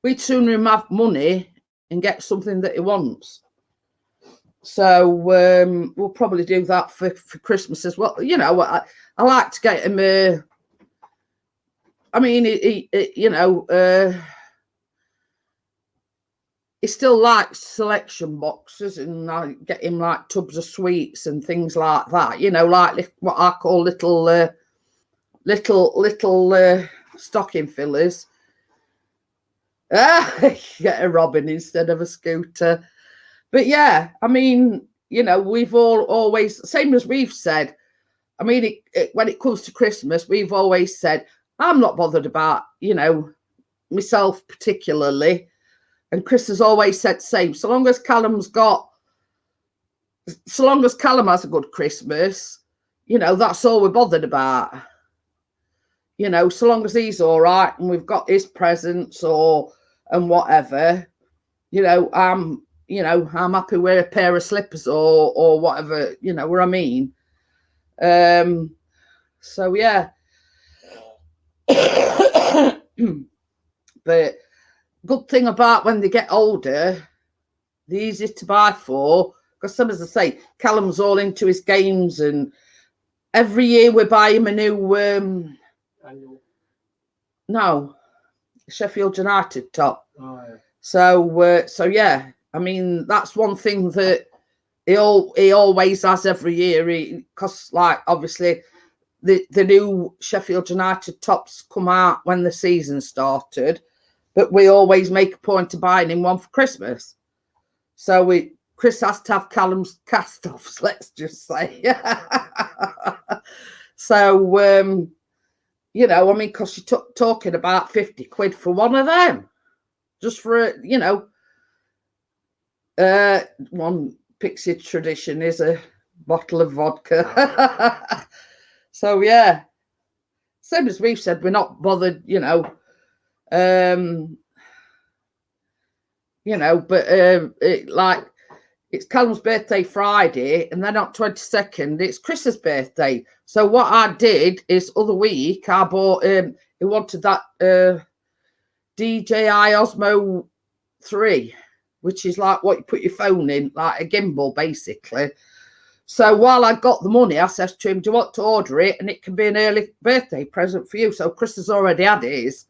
we'd sooner him have money and get something that he wants. So we'll probably do that for Christmas as well. You know, I like to get him I mean, he you know, he still likes selection boxes, and I get him like tubs of sweets and things like that. You know, like what I call little stocking fillers. Get a Robin instead of a scooter. But yeah, I mean, you know, we've always, same as we've said, I mean, when it comes to Christmas, we've always said, I'm not bothered about, you know, myself particularly. And Chris has always said the same. So long as Callum has a good Christmas, you know, that's all we're bothered about. You know, so long as he's all right and we've got his presents and whatever, you know, I'm happy with a pair of slippers or whatever, you know what I mean. So yeah. But good thing about when they get older, they're easy to buy for. Because some, as I say, Callum's all into his games, and every year we buy him a new no, Sheffield United top. Oh, yeah. So yeah, I mean that's one thing that he always has every year. Because like obviously the new Sheffield United tops come out when the season started, but we always make a point of buying him one for Christmas. So Chris has to have Callum's cast-offs, let's just say. So, you know, I mean, because you're talking about 50 quid for one of them. Just for, you know, one Pixie tradition is a bottle of vodka. So, yeah. Same as we've said, we're not bothered, you know. But it's Callum's birthday Friday, and then on 22nd, it's Chris's birthday. So what I did is other week, I bought, he wanted that DJI Osmo 3, which is like what you put your phone in, like a gimbal, basically. So while I got the money, I said to him, do you want to order it? And it can be an early birthday present for you. So Chris has already had his.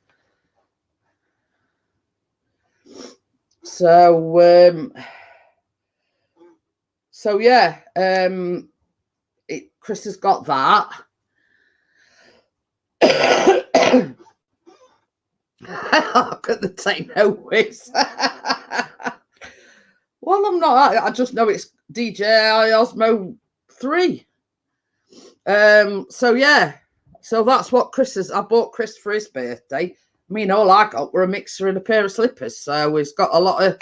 So yeah, Chris has got that. I couldn't say no whiz. Well, I'm not. I just know it's DJI Osmo 3. So yeah, so that's what I bought Chris for his birthday. I mean, all I got were a mixer and a pair of slippers. So he's got a lot of,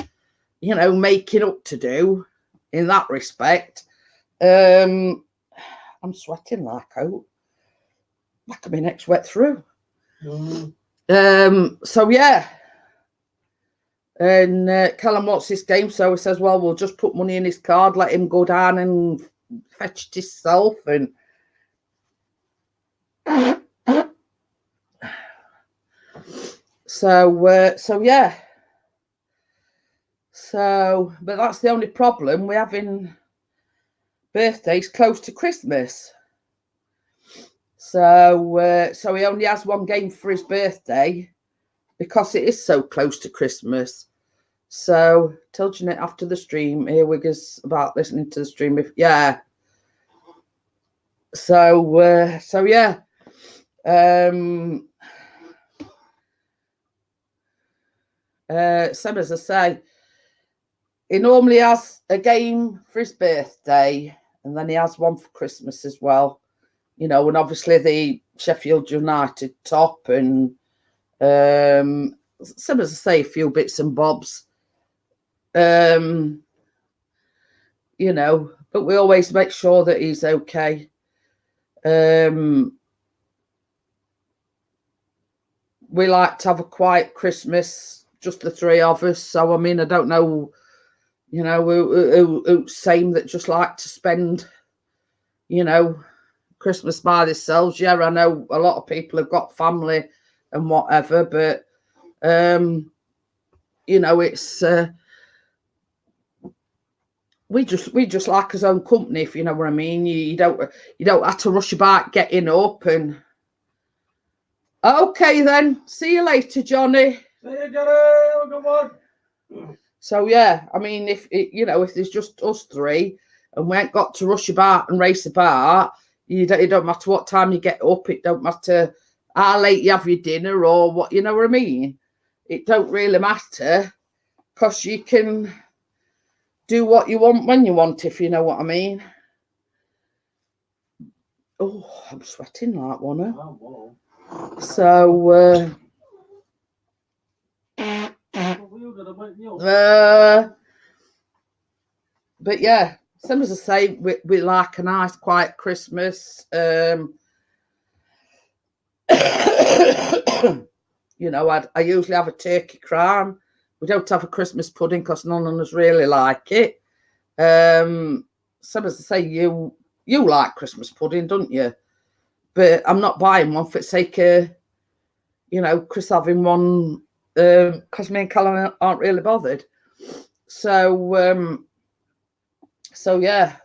you know, making up to do in that respect. I'm sweating like out. Back of my neck's wet through. So yeah. And Callum wants this game, so he says, well, we'll just put money in his card, let him go down and fetch it himself. And so yeah. So, but that's the only problem. We're having birthdays close to Christmas. So he only has one game for his birthday because it is so close to Christmas. So told you after the stream, Earwiggers about listening to the stream. Yeah. So yeah. Same as I say, he normally has a game for his birthday, and then he has one for Christmas as well. You know, and obviously the Sheffield United top, and same as I say, a few bits and bobs. You know, but we always make sure that he's okay. We like to have a quiet Christmas, just the three of us. So, I mean, I don't know, you know, who's same that just like to spend, you know, Christmas by themselves. Yeah, I know a lot of people have got family and whatever, but, you know, it's, we just like his own company, if you know what I mean. You don't have to rush about getting up. And okay then, see you later, Johnny. See you, Johnny. Good one. So yeah, I mean, if there's just us three and we ain't got to rush about and race about, it don't matter what time you get up. It don't matter how late you have your dinner or what, you know what I mean. It don't really matter, because you can do what you want when you want, if you know what I mean. Oh, I'm sweating like one. So, but yeah, same as I say, we like a nice quiet Christmas. You know, I usually have a turkey crown. We don't have a Christmas pudding because none of us really like it. Same as I say, you like Christmas pudding, don't you? But I'm not buying one for the sake of, you know, Chris having one because me and Callum aren't really bothered. So yeah.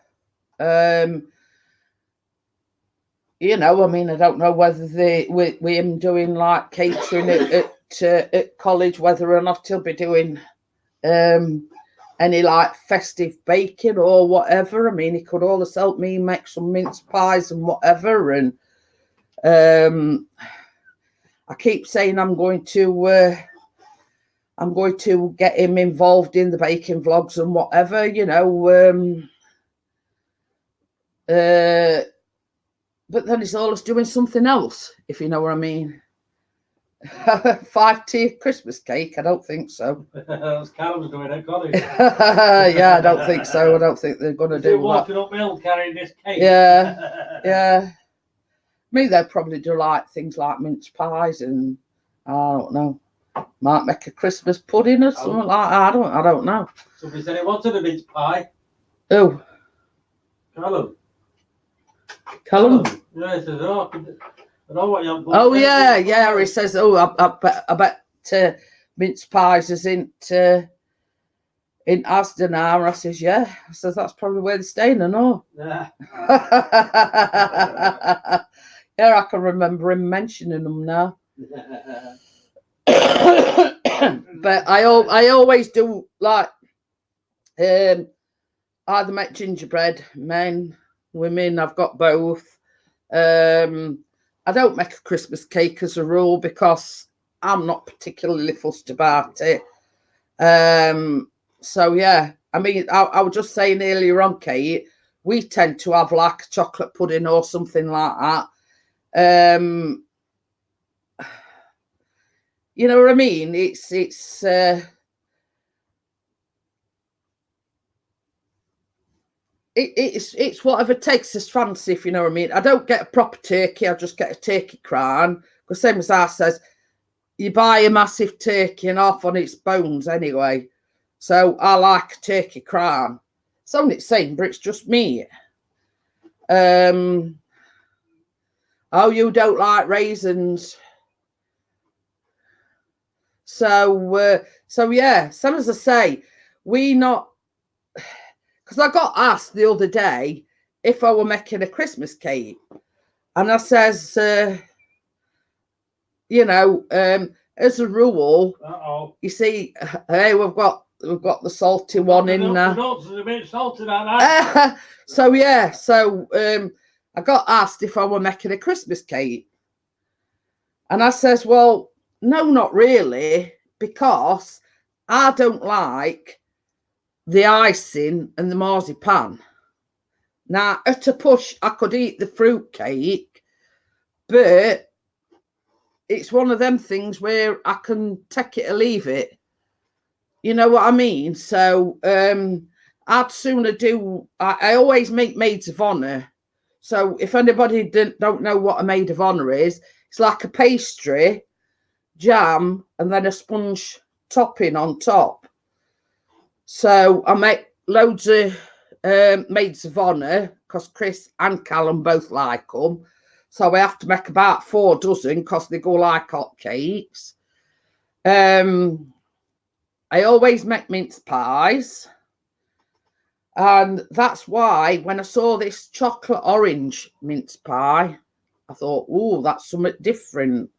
You know, I mean, I don't know whether with him doing like catering at college, whether or not he'll be doing any like festive baking or whatever. I mean, he could always help me make some mince pies and whatever. And I keep saying I'm going to get him involved in the baking vlogs and whatever, you know. But then he's always doing something else, if you know what I mean. 5-tier Christmas cake? I don't think so. That's Callum's doing it, got it. Yeah, I don't think so. I don't think they're going to do that. Walking uphill carrying this cake. Yeah, yeah. I mean, they'll probably do like things like mince pies and I don't know. Might make a Christmas pudding or something like that. I don't know. Somebody said he wanted a mince pie. Who? Callum. Callum? Yeah, he says, oh, I know what you're. Oh yeah, yeah. He says, oh, I bet mince pies is in Asda now. And I says, yeah. I says that's probably where they're staying. I know. Yeah. Yeah, I can remember him mentioning them now. But I always do like either make gingerbread, men, women. I've got both. I don't make a Christmas cake as a rule because I'm not particularly fussed about it. So yeah, I mean, I was just saying earlier on, Kate, we tend to have like a chocolate pudding or something like that. You know what I mean? It's whatever takes us fancy, if you know what I mean. I don't get a proper turkey, I just get a turkey crown. Because same as I says, you buy a massive turkey and half on its bones anyway. So I like a turkey crown. It's only the same, but it's just me. Oh, you don't like raisins. So yeah, some as I say, because I got asked the other day if I were making a Christmas cake, and I says, you know, as a rule, you see, hey, we've got the salty one in there. A bit salty, that. So yeah, I got asked if I were making a Christmas cake, and I says, well, no, not really, because I don't like the icing and the marzipan. Now, at a push, I could eat the fruit cake, but it's one of them things where I can take it or leave it. You know what I mean? So I'd sooner do. I always make maids of honor. So if anybody don't know what a maid of honor is, it's like a pastry, jam, and then a sponge topping on top. So I make loads of maids of honor because Chris and Callum both like them. So I have to make about 4 dozen because they go like hot cakes. I always make mince pies. And that's why when I saw this chocolate orange mince pie, I thought, oh, that's something different.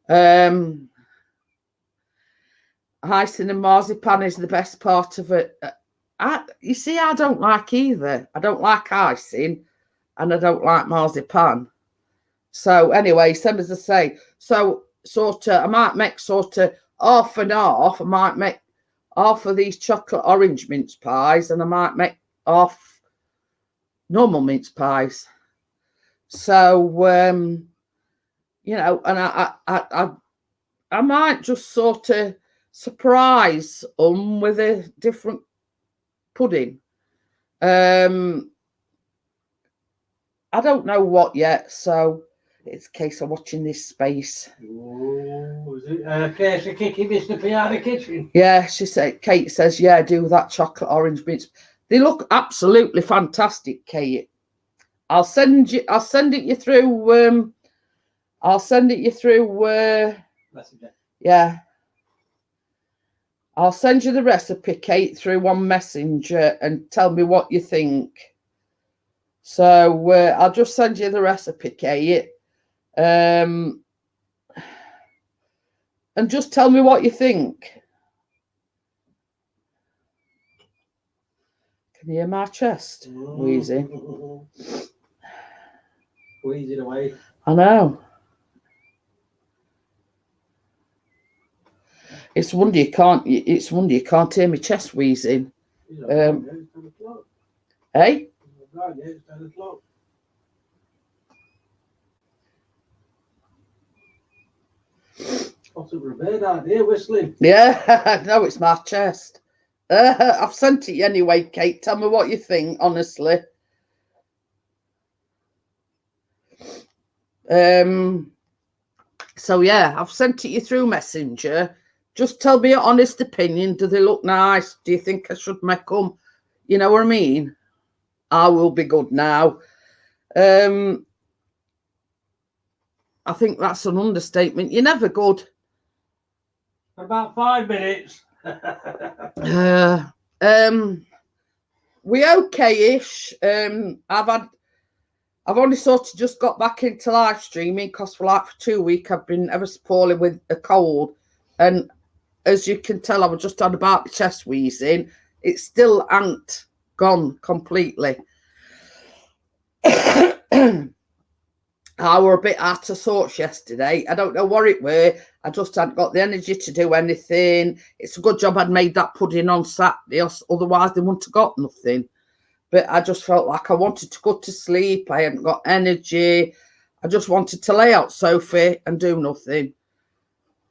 Icing and marzipan is the best part of it. You see, I don't like either. I don't like icing and I don't like marzipan. So anyway, same as I say, so sort of, I might make sort of half and half. I might make half of these chocolate orange mince pies and I might make half normal mince pies. So, you know, and I might just sort of surprise them with a different pudding. I don't know what yet, so it's a case of watching this space. Oh, is it a case of kicking Mr. P out of the kitchen? Yeah, Kate says, yeah, do that chocolate orange mince. They look absolutely fantastic, Kate. I'll send it you through. I'll send it you through. Yeah. I'll send you the recipe, Kate, through on Messenger and tell me what you think. So I'll just send you the recipe, Kate. And just tell me what you think. Can you hear my chest wheezing? Wheezing away. I know. It's wonder you can't hear my chest wheezing. Hey? Whistling. Yeah, no, it's my chest. I've sent it anyway, Kate. Tell me what you think, honestly. So yeah, I've sent it you through Messenger. Just tell me your honest opinion. Do they look nice? Do you think I should make them? You know what I mean? I will be good now. I think that's an understatement. You're never good. For about 5 minutes. We okay-ish. I've only sort of just got back into live streaming because for 2 weeks I've been ever so poorly with a cold, and as you can tell, I was just on about the chest wheezing. It still ain't gone completely. I were a bit out of sorts yesterday. I don't know what it were. I just hadn't got the energy to do anything. It's a good job I'd made that pudding on Saturday, otherwise they wouldn't have got nothing. But I just felt like I wanted to go to sleep. I hadn't got energy. I just wanted to lay out sofa and do nothing.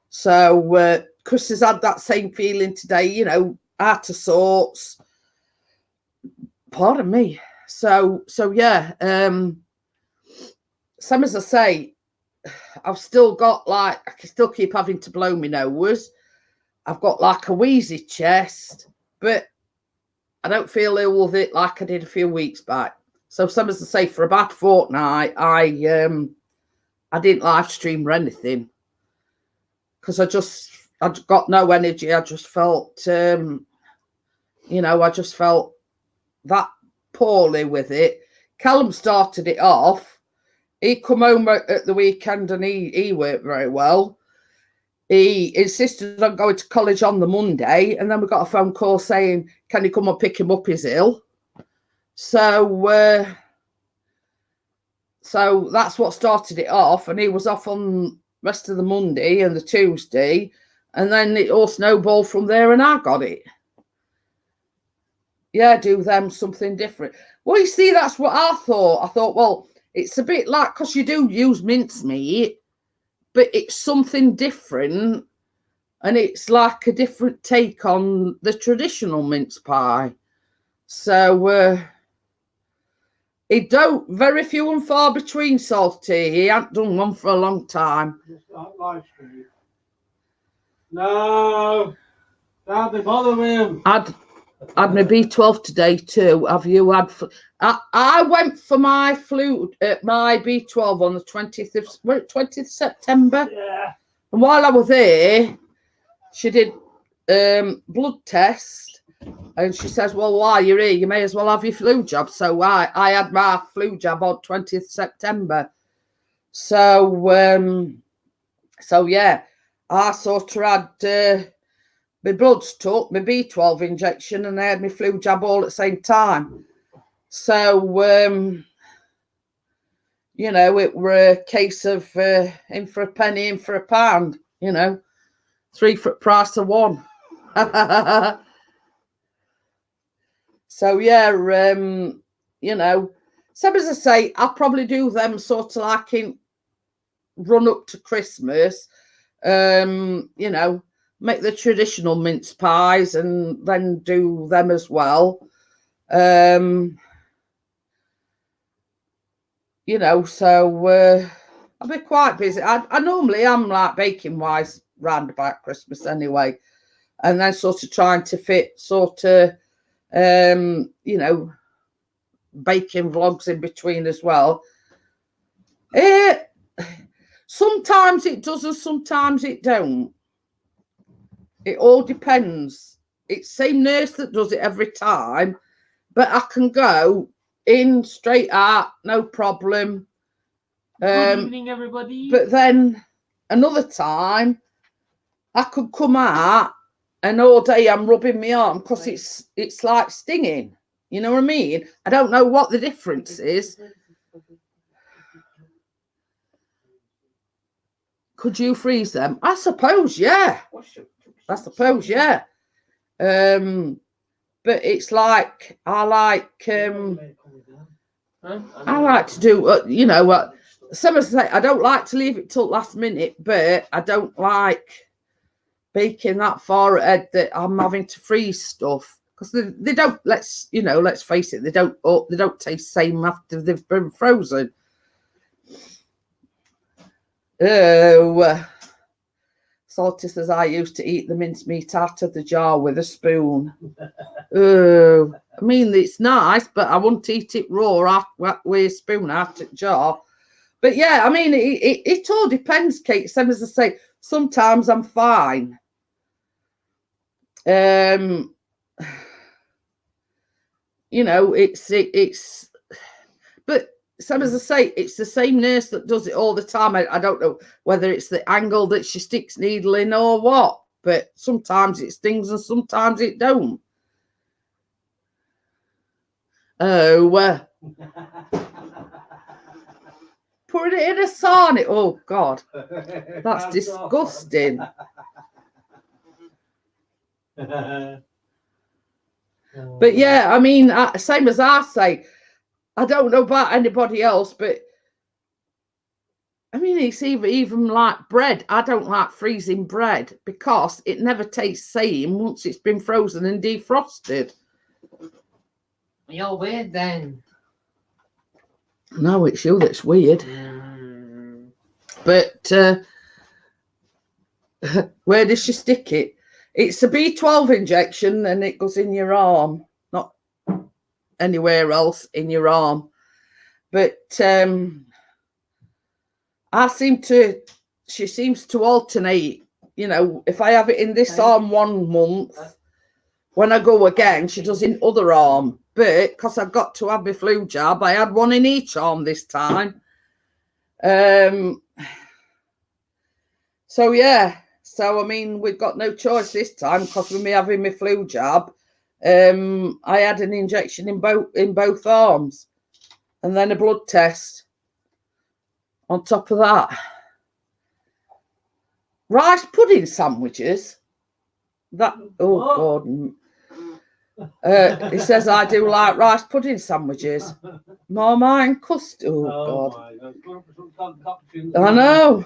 So Chris has had that same feeling today, you know, out of sorts. Pardon me. So yeah. Same as I say, I've still got I can still keep having to blow my nose. I've got like a wheezy chest, but I don't feel ill with it like I did a few weeks back. So same as I say, for about a fortnight, I didn't live stream or anything because I'd got no energy. I just felt, you know, I just felt that poorly with it. Callum started it off. He come home at the weekend and he worked very well. He insisted on going to college on the Monday, and then we got a phone call saying, can you come and pick him up? He's ill. So that's what started it off, and he was off on the rest of the Monday and the Tuesday, and then it all snowballed from there, and I got it. Yeah, do them something different. Well, you see, that's what I thought. I thought, well, it's a bit like, because you do use mincemeat, but it's something different, and it's like a different take on the traditional mince pie. So it don't, very few and far between, Salty. He hasn't done one for a long time. No, can't be bothered with him. I'd my B12 today too. Have you had? I went for my my B12 on the 20th September. Yeah. And while I was there, she did blood test, and she says, "Well, while you're here, you may as well have your flu jab." So I had my flu jab on 20th September. So yeah, I sort of had. My blood's took, my B12 injection, and I had my flu jab all at the same time. So, you know, it were a case of in for a penny, in for a pound, you know, 3 for the price of 1. So, yeah, you know, same as I say, I'll probably do them sort of like in run up to Christmas, you know, make the traditional mince pies and then do them as well. You know, so I'll be quite busy. I normally am like baking wise round about Christmas anyway, and then sort of trying to fit sort of you know, baking vlogs in between as well. Sometimes it does and sometimes it don't. It all depends. It's same nurse that does it every time, but I can go in straight out, no problem. Good evening, everybody. But then another time, I could come out and all day I'm rubbing my arm because it's like stinging. You know what I mean? I don't know what the difference is. Could you freeze them? I suppose, yeah. I suppose, yeah. But it's like I like to do, you know, some say I don't like to leave it till last minute, but I don't like baking that far ahead that I'm having to freeze stuff because they don't. Let's face it, they don't taste the same after they've been frozen. Oh. Salty says, I used to eat the mincemeat out of the jar with a spoon. Oh, I mean, it's nice, but I wouldn't eat it raw with a spoon out of the jar. But yeah, I mean, it all depends, Kate. Same as I say, sometimes I'm fine. You know, it's, but same as I say, it's the same nurse that does it all the time. I don't know whether it's the angle that she sticks needle in or what, but sometimes it stings and sometimes it don't. Oh, put it in a sauna. Oh, God. That's disgusting. But yeah, I mean, same as I say, I don't know about anybody else, but I mean, it's even like bread. I don't like freezing bread because it never tastes same once it's been frozen and defrosted. You're weird then. No, it's you that's weird. But where does she stick it? It's a B12 injection and it goes in your arm, not anywhere else in your arm. But she seems to alternate. You know, if I have it in this arm 1 month, when I go again, she does in other arm. But because I've got to have my flu jab, I had one in each arm this time. So yeah, so I mean, we've got no choice this time because with me having my flu jab, I had an injection in both arms, and then a blood test on top of that. Rice pudding sandwiches. That God. He says I do like rice pudding sandwiches. Marmite and custard. Oh God. I know.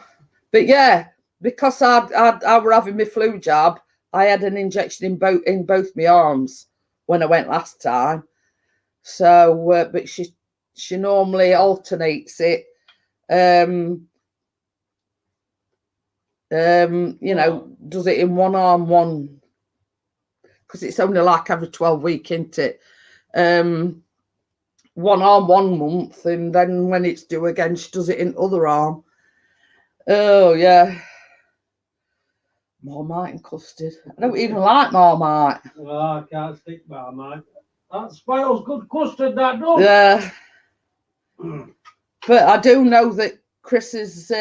But yeah, because I were having my flu jab, I had an injection in both my arms when I went last time. So but she normally alternates it. You know, does it in one arm, one, because it's only like every 12 weeks, isn't it? 1 arm 1 month, and then when it's due again, she does it in other arm. Oh yeah. Marmite and custard. I don't even like Marmite. Well, I can't stick Marmite. That spoils good custard, that does. Yeah. But I do know that Chris's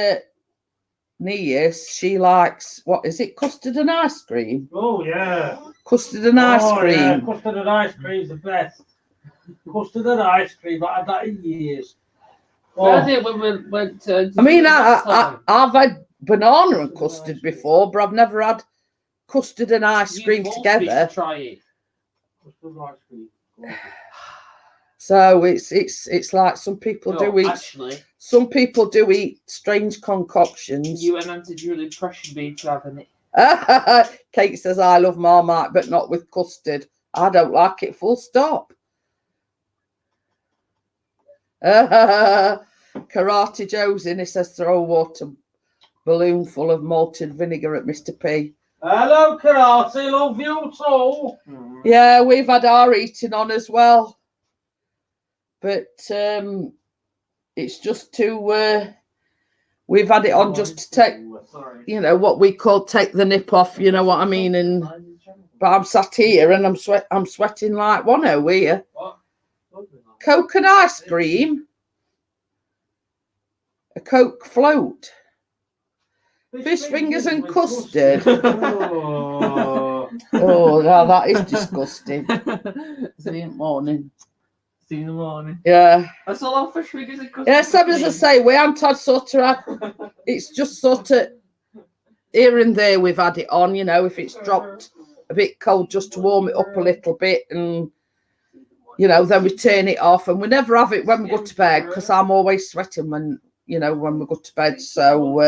niece, she likes, what is it, custard and ice cream? Oh, yeah. Custard and ice cream. Yeah, custard and ice cream is the best. Custard and ice cream, I've had that in years. I did when we went to... I mean, I've had banana and custard before, but I've never had custard and ice cream together. Try it. Custard and ice cream. So it's like some people do eat. Actually, some people do eat strange concoctions. You and Auntie Julie pressured me to having it. Kate says I love Marmite, but not with custard. I don't like it. Full stop. Karate Joe's in. He says throw a water balloon full of malted vinegar at Mr. P. Hello, Karate. Love you too. Yeah, we've had our eating on as well. But it's just to we've had it on just to take, you know, what we call take the nip off, you know what I mean? And but I'm sat here and I'm sweating like one here. Coke and ice cream, a Coke float, fish fingers and custard. Oh, now that is disgusting. See you in the morning. See you in the morning. Yeah. That's all our fish fingers and custard. Yeah, same as I say, we haven't had sort of, it's just sort of here and there we've had it on, you know, if it's dropped a bit cold just to warm it up a little bit and, you know, then we turn it off and we never have it when we go to bed because I'm always sweating when, you know, when we go to bed. So,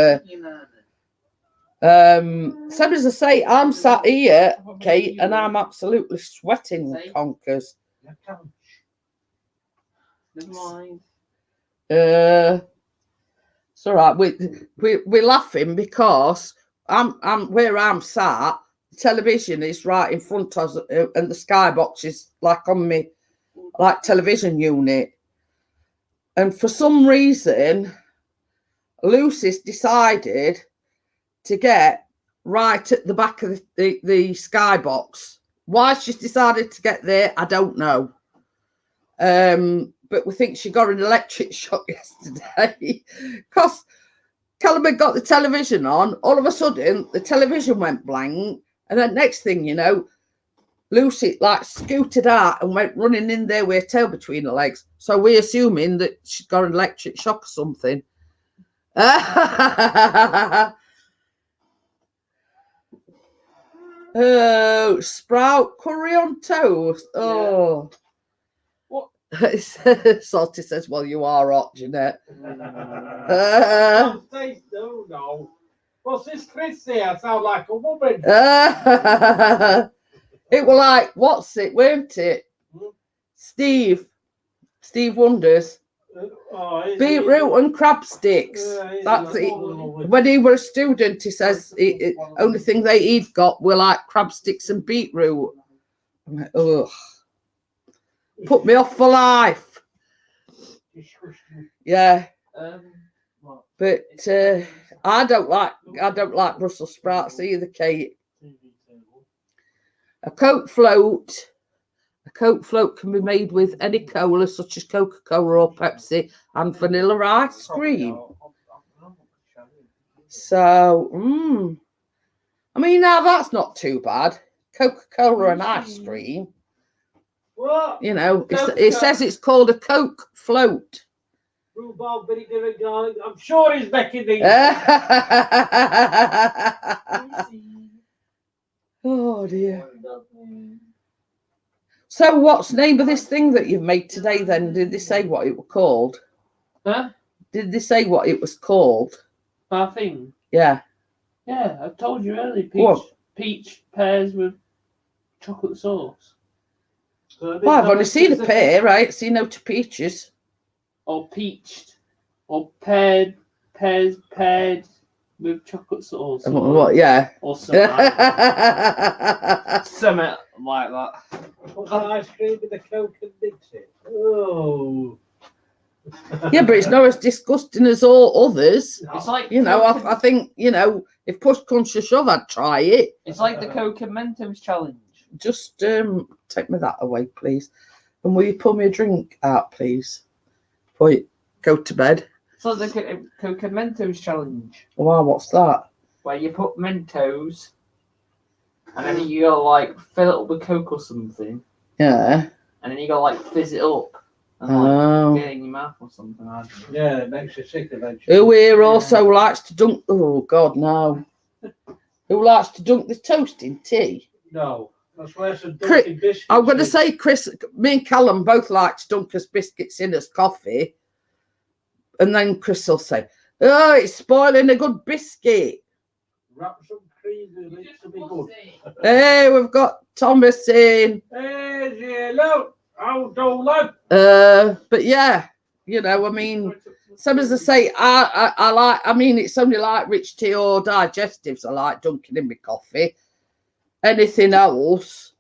same as I say, I'm sat here, Kate, and I'm absolutely sweating conkers. Never mind. It's all right. We're laughing because I'm where I'm sat. The television is right in front of us, and the skybox is like on me, like television unit. And for some reason, Lucy's decided to get right at the back of the skybox. Why she's decided to get there, I don't know. But we think she got an electric shock yesterday because Callum had got the television on. All of a sudden, the television went blank. And then next thing you know, Lucy like scooted out and went running in there with her tail between her legs. So we're assuming that she's got an electric shock or something. Oh, sprout curry on toast. Oh. Salty says, well, you are hot, Jeanette. No. What's this Chris here? I sound like a woman. It was like, what's it, weren't it? Steve Wonders. Beetroot and crab sticks. That's it. When he was a student, he says the only thing he'd got were like crab sticks and beetroot. I'm like, ugh. Put me off for life. Yeah. But I don't like Brussels sprouts either, Kate. A Coke float can be made with any cola such as Coca-Cola or Pepsi and vanilla ice cream. So, I mean, now that's not too bad. Coca-Cola and ice cream. What? You know, it says it's called a Coke float. Rhubarb, vinegar, garlic. I'm sure he's making these. Oh dear. So what's the name of this thing that you've made today then? Did they say what it was called? Huh? Did they say what it was called? Our thing? Yeah. Yeah, I told you earlier. Peach pears with chocolate sauce. Well, I've only seen a pear, right? Seen no to peaches. Or peached. Or pears paired with chocolate sauce. What? Yeah. Or something like that. Something like that. Put the ice cream with the Coke and mix it. Oh. Yeah, but it's not as disgusting as all others. It's like, you know, I think, you know, if push comes to shove, I'd try it. It's like the Coke and Mentos challenge. Just take me that away, please. And will you pour me a drink out, please? Before you go to bed. It's like the Coke and Mentos challenge. Wow, what's that? Where you put Mentos and then you gotta like fill it up with Coke or something. Yeah. And then you gotta like fizz it up. And like get it in your mouth or something. I don't know. Yeah, it makes you sick eventually. Who here also likes to dunk? Oh God, no. Who likes to dunk the toast in tea? No, that's where some Chris, dunking biscuits. I'm going to say, Chris, me and Callum both like to dunk us biscuits in as coffee, and then Chris will say, "Oh, it's spoiling a good biscuit." Wrap some cream in it to be good. Hey, we've got Thomas in. Hey, hello. How do lad? But yeah, you know, I mean, some as I say, I like. I mean, it's only like rich tea or digestives I like dunking in my coffee. Anything else,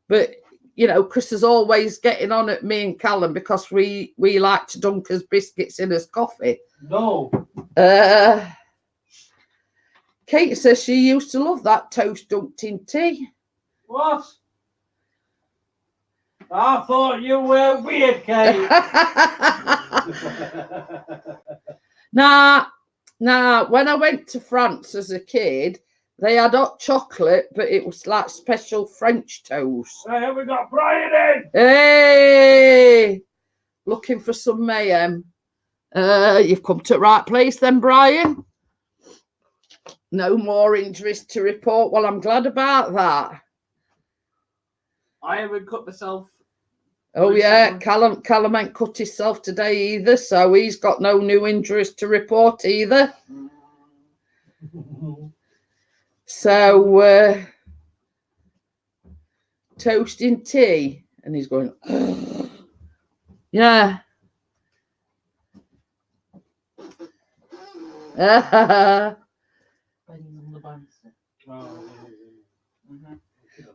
but you know, Chris is always getting on at me and Callum because we like to dunk as biscuits in as coffee. No, Kate says she used to love that toast dunked in tea. What? I thought you were weird, Kate. Now, when I went to France as a kid, they had hot chocolate, but it was like special French toast. Hey, we got Brian in. Hey, looking for some mayhem. You've come to the right place then, Brian. No more injuries to report. Well, I'm glad about that. I haven't cut myself. Oh yeah, Callum ain't cut himself today either, so he's got no new injuries to report either. So toasting tea, and he's going, yeah.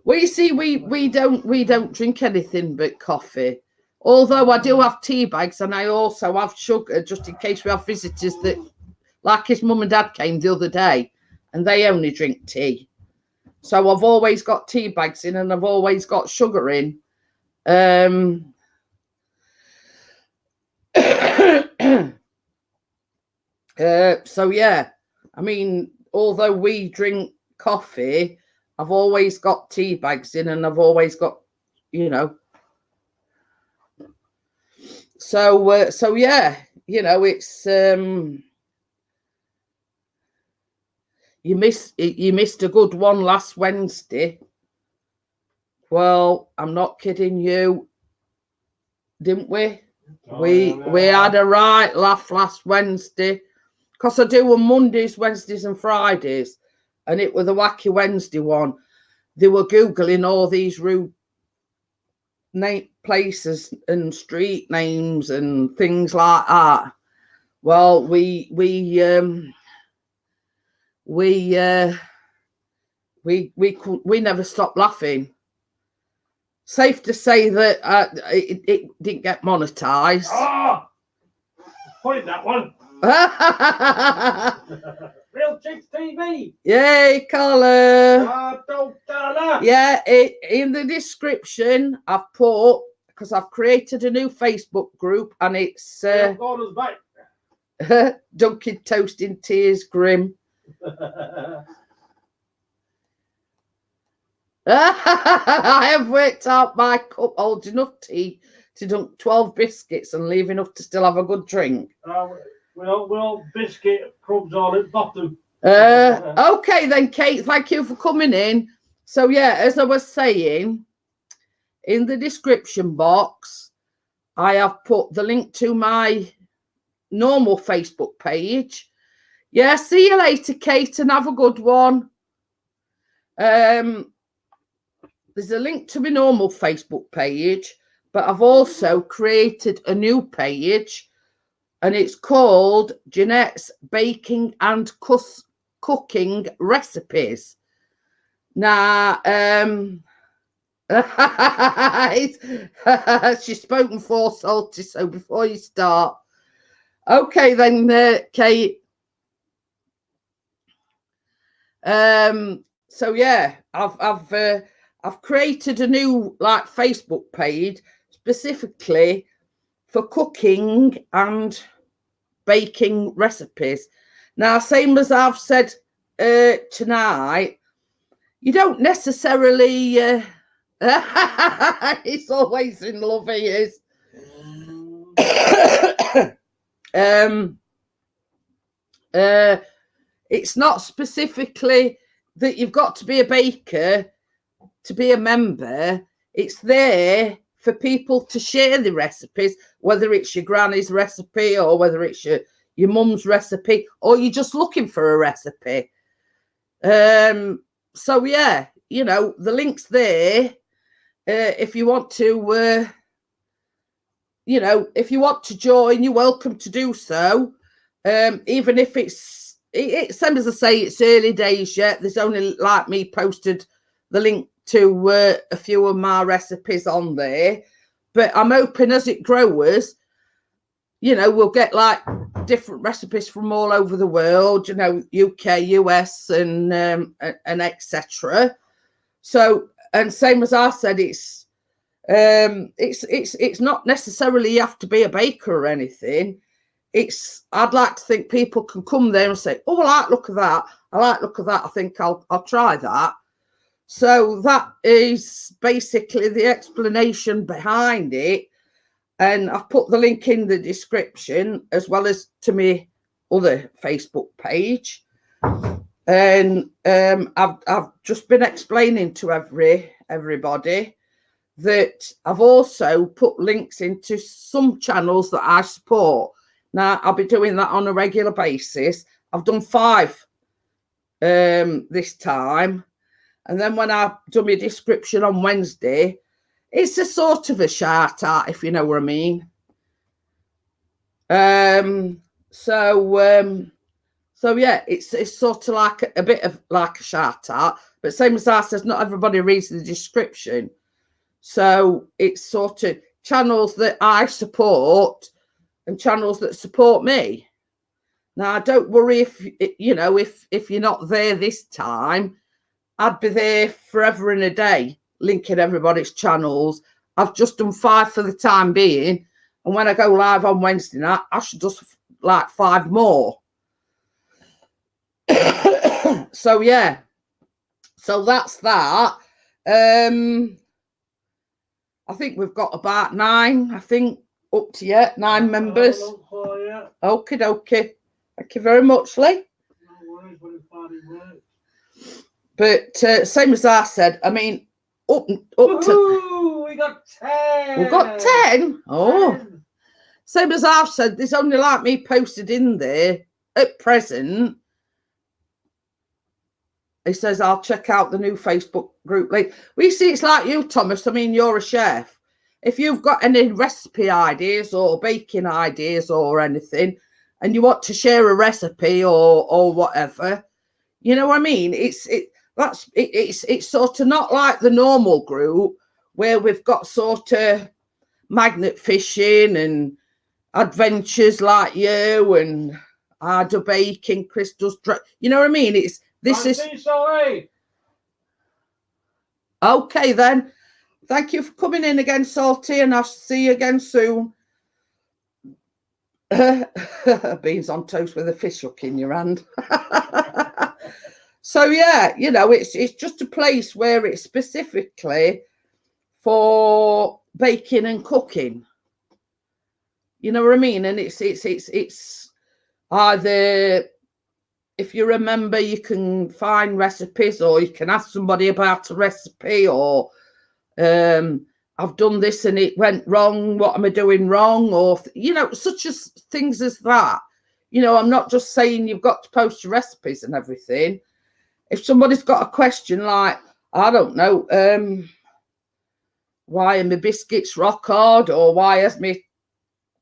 Well, you see, we don't drink anything but coffee. Although I do have tea bags, and I also have sugar just in case we have visitors that, like his mum and dad came the other day, and they only drink tea. So I've always got tea bags in, and I've always got sugar in. So yeah, I mean, although we drink coffee, I've always got tea bags in, and I've always got, you know. So yeah, you know, it's you missed a good one last Wednesday. Well, I'm not kidding you, didn't we? We had a right laugh last Wednesday, because I do on Mondays, Wednesdays, and Fridays, and it was the Wacky Wednesday one. They were Googling all these rude places and street names and things like that. Well, we never stopped laughing. Safe to say that it didn't get monetized. Oh, point that one. Real Chicks TV. Yay, Carla. Don't tell her. Yeah, in the description I've put, because I've created a new Facebook group, and it's Dunkin' Toast in Tears Grim. I have worked out my cup holds enough tea to dunk 12 biscuits and leave enough to still have a good drink. Well, biscuit crumbs all at bottom. Okay then, Kate, thank you for coming in. So yeah, as I was saying, in the description box, I have put the link to my normal Facebook page. Yeah, see you later, Kate, and have a good one. There's a link to my normal Facebook page, but I've also created a new page, and it's called Jeanette's Baking and Cooking Recipes. Now, she's spoken for salty, so before you start. Okay then, Kate. So yeah, I've created a new Facebook page specifically for cooking and baking recipes. Now, same as I've said tonight, you don't necessarily he's always in love, he is. It's not specifically that you've got to be a baker to be a member. It's there for people to share the recipes, whether it's your granny's recipe or whether it's your mum's recipe, or you're just looking for a recipe. So yeah, you know, the link's there. If you want to, you know, if you want to join, you're welcome to do so. Even if it's same as I say, it's early days yet. There's only like me posted the link to a few of my recipes on there, but I'm hoping as it grows, you know, we'll get like different recipes from all over the world, you know, UK, US, and etc. So, and same as I said, it's not necessarily you have to be a baker or anything. I'd like to think people can come there and say, oh, I like look at that. I like look at that. I think I'll try that. So that is basically the explanation behind it. And I've put the link in the description as well as to my other Facebook page. And I've just been explaining to everybody that I've also put links into some channels that I support. Now, I'll be doing that on a regular basis. I've done 5 this time. And then when I do my description on Wednesday, it's a sort of a shout out, if you know what I mean. So yeah, it's sort of like a bit of like a shout out. But same as I said, not everybody reads the description. So it's sort of channels that I support and channels that support me. Now, don't worry if you know if you're not there this time. I'd be there forever and a day linking everybody's channels. I've just done 5 for the time being, and when I go live on Wednesday night, I should just like 5 more. So yeah, so that's that. I think we've got about 9. I think up to yet 9 members. Okie dokie. Thank you very much, Lee. No worries, but it's hard work. But same as I said, I mean, up to we got 10. We've got 10. Oh, 10. Same as I've said, there's only like me posted in there at present. He says, I'll check out the new Facebook group link. We see it's like you, Thomas. I mean, you're a chef. If you've got any recipe ideas or baking ideas or anything, and you want to share a recipe or whatever, you know what I mean? It's sort of not like the normal group where we've got sort of magnet fishing and adventures like you, and I do baking, Chris does, you know what I mean? This is okay then. Thank you for coming in again, Salty, and I'll see you again soon. Beans on toast with a fish hook in your hand. So yeah, you know, it's just a place where it's specifically for baking and cooking. You know what I mean? And it's either, if you remember, you can find recipes, or you can ask somebody about a recipe, or I've done this and it went wrong. What am I doing wrong? Or, you know, such as things as that. You know, I'm not just saying you've got to post your recipes and everything. If somebody's got a question like, I don't know, why are my biscuits rock hard, or why has my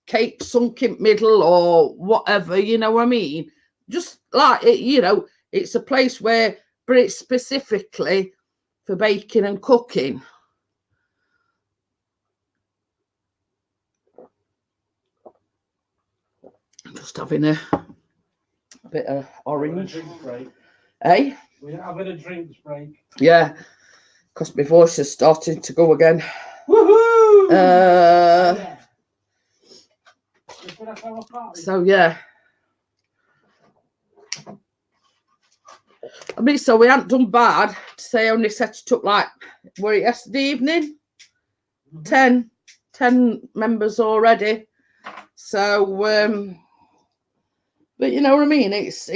cake sunk in middle, or whatever, you know what I mean? Just like it, you know, it's a place where, but it's specifically for baking and cooking. I'm just having a bit of orange. Hey? We're having a drinks break. Yeah, because my voice is starting to go again. Woohoo! Yeah. So yeah. I mean, so we hadn't done bad to say. I only set it up like, were it yesterday evening? 10 members already. So but you know what I mean, it's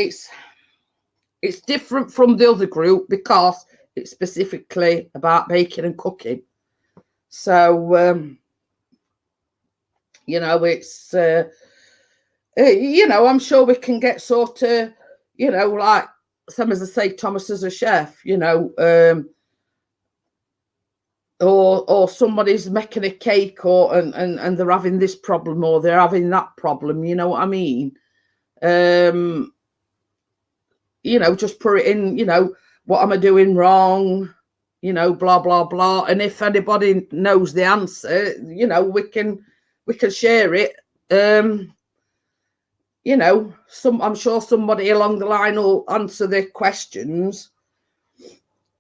different from the other group because it's specifically about baking and cooking. So you know, it's you know, I'm sure we can get sort of, you know, like some, as I say, Thomas as a chef, you know, or somebody's making a cake, or and they're having this problem or they're having that problem, you know what I mean? You know, just put it in, you know, what am I doing wrong? You know, blah blah blah. And if anybody knows the answer, you know, we can share it you know, I'm sure somebody along the line will answer their questions.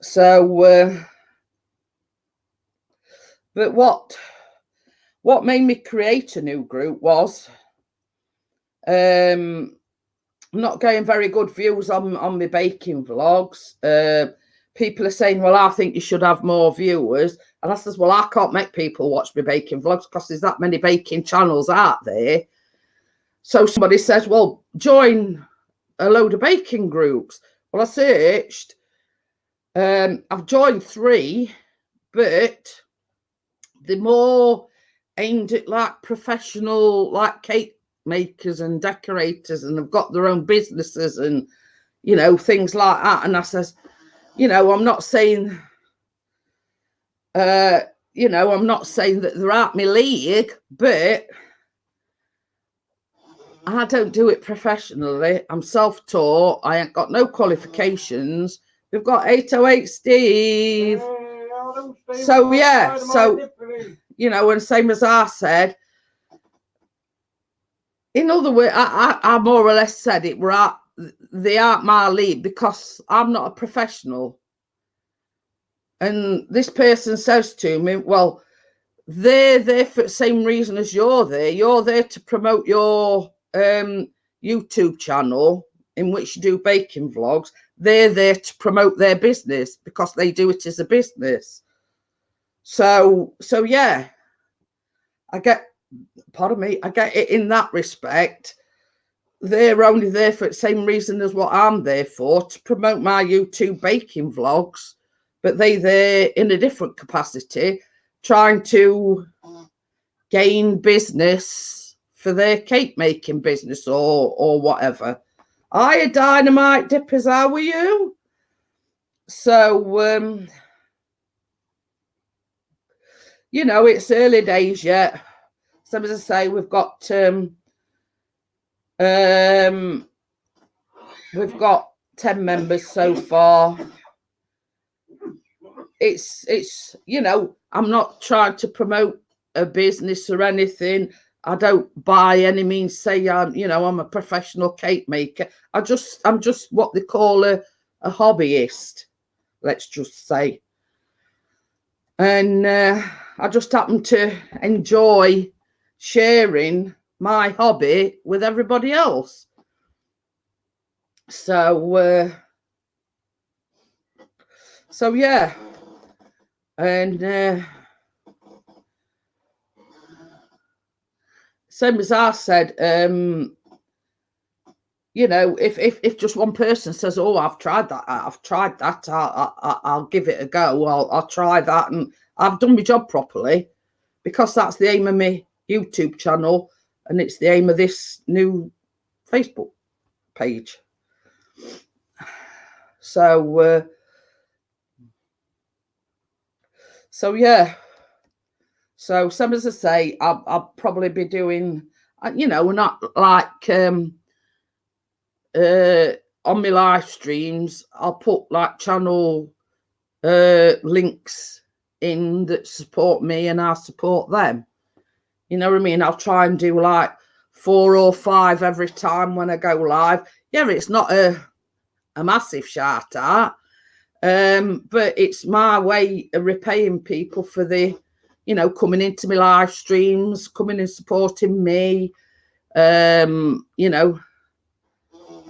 So, but what made me create a new group was not getting very good views on my baking vlogs. People are saying, well, I think you should have more viewers. And I says, well, I can't make people watch my baking vlogs because there's that many baking channels out there. So somebody says, well, join a load of baking groups. Well, I searched. I've joined 3, but they're more aimed at like professional, like cake makers and decorators, and they've got their own businesses and, you know, things like that. And I says, you know, I'm not saying, you know, I'm not saying that they're out my league, but I don't do it professionally. I'm self-taught. I ain't got no qualifications. We've got 808 Steve. So, yeah, so, you know, and same as I said, in other words, I more or less said it, they aren't my league because I'm not a professional. And this person says to me, well, they're there for the same reason as you're there. You're there to promote your YouTube channel in which you do baking vlogs. They're there to promote their business because they do it as a business. So yeah, I get it in that respect. They're only there for the same reason as what I'm there for, to promote my YouTube baking vlogs, but they're there in a different capacity, trying to gain business for their cake making business or whatever. Hiya, Dynamite Dippers, how are you? So, you know, it's early days yet. So as I say, we've got 10 members so far. It's you know, I'm not trying to promote a business or anything. I don't by any means say I'm a professional cake maker. I'm just what they call a hobbyist, let's just say. And I just happen to enjoy sharing my hobby with everybody else. So yeah. And same as I said, you know, if just one person says, oh, I've tried that, I'll give it a go, I'll try that, and I've done my job properly, because that's the aim of my YouTube channel, and it's the aim of this new Facebook page. So yeah. So some, as I say, I'll probably be doing, you know, not like on my live streams, I'll put like channel links in that support me and I support them. You know what I mean? I'll try and do like 4 or 5 every time when I go live. Yeah, it's not a massive shout out, but it's my way of repaying people for the, you know, coming into my live streams, coming and supporting me, you know,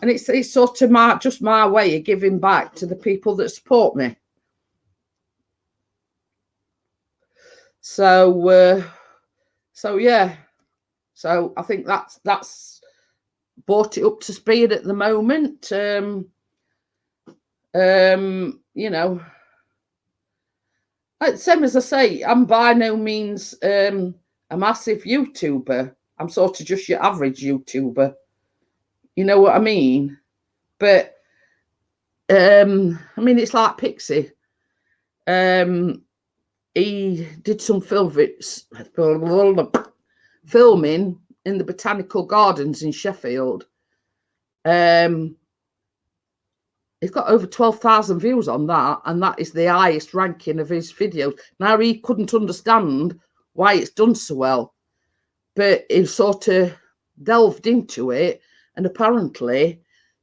and it's sort of my way of giving back to the people that support me. So yeah, so I think that's brought it up to speed at the moment. You know, same as I say, I'm by no means a massive YouTuber. I'm sort of just your average YouTuber. You know what I mean? But I mean, it's like Pixie. He did some filming in the Botanical Gardens in Sheffield. He's got over 12,000 views on that, and that is the highest ranking of his videos. Now, he couldn't understand why it's done so well. but he sort of delved into it, and apparently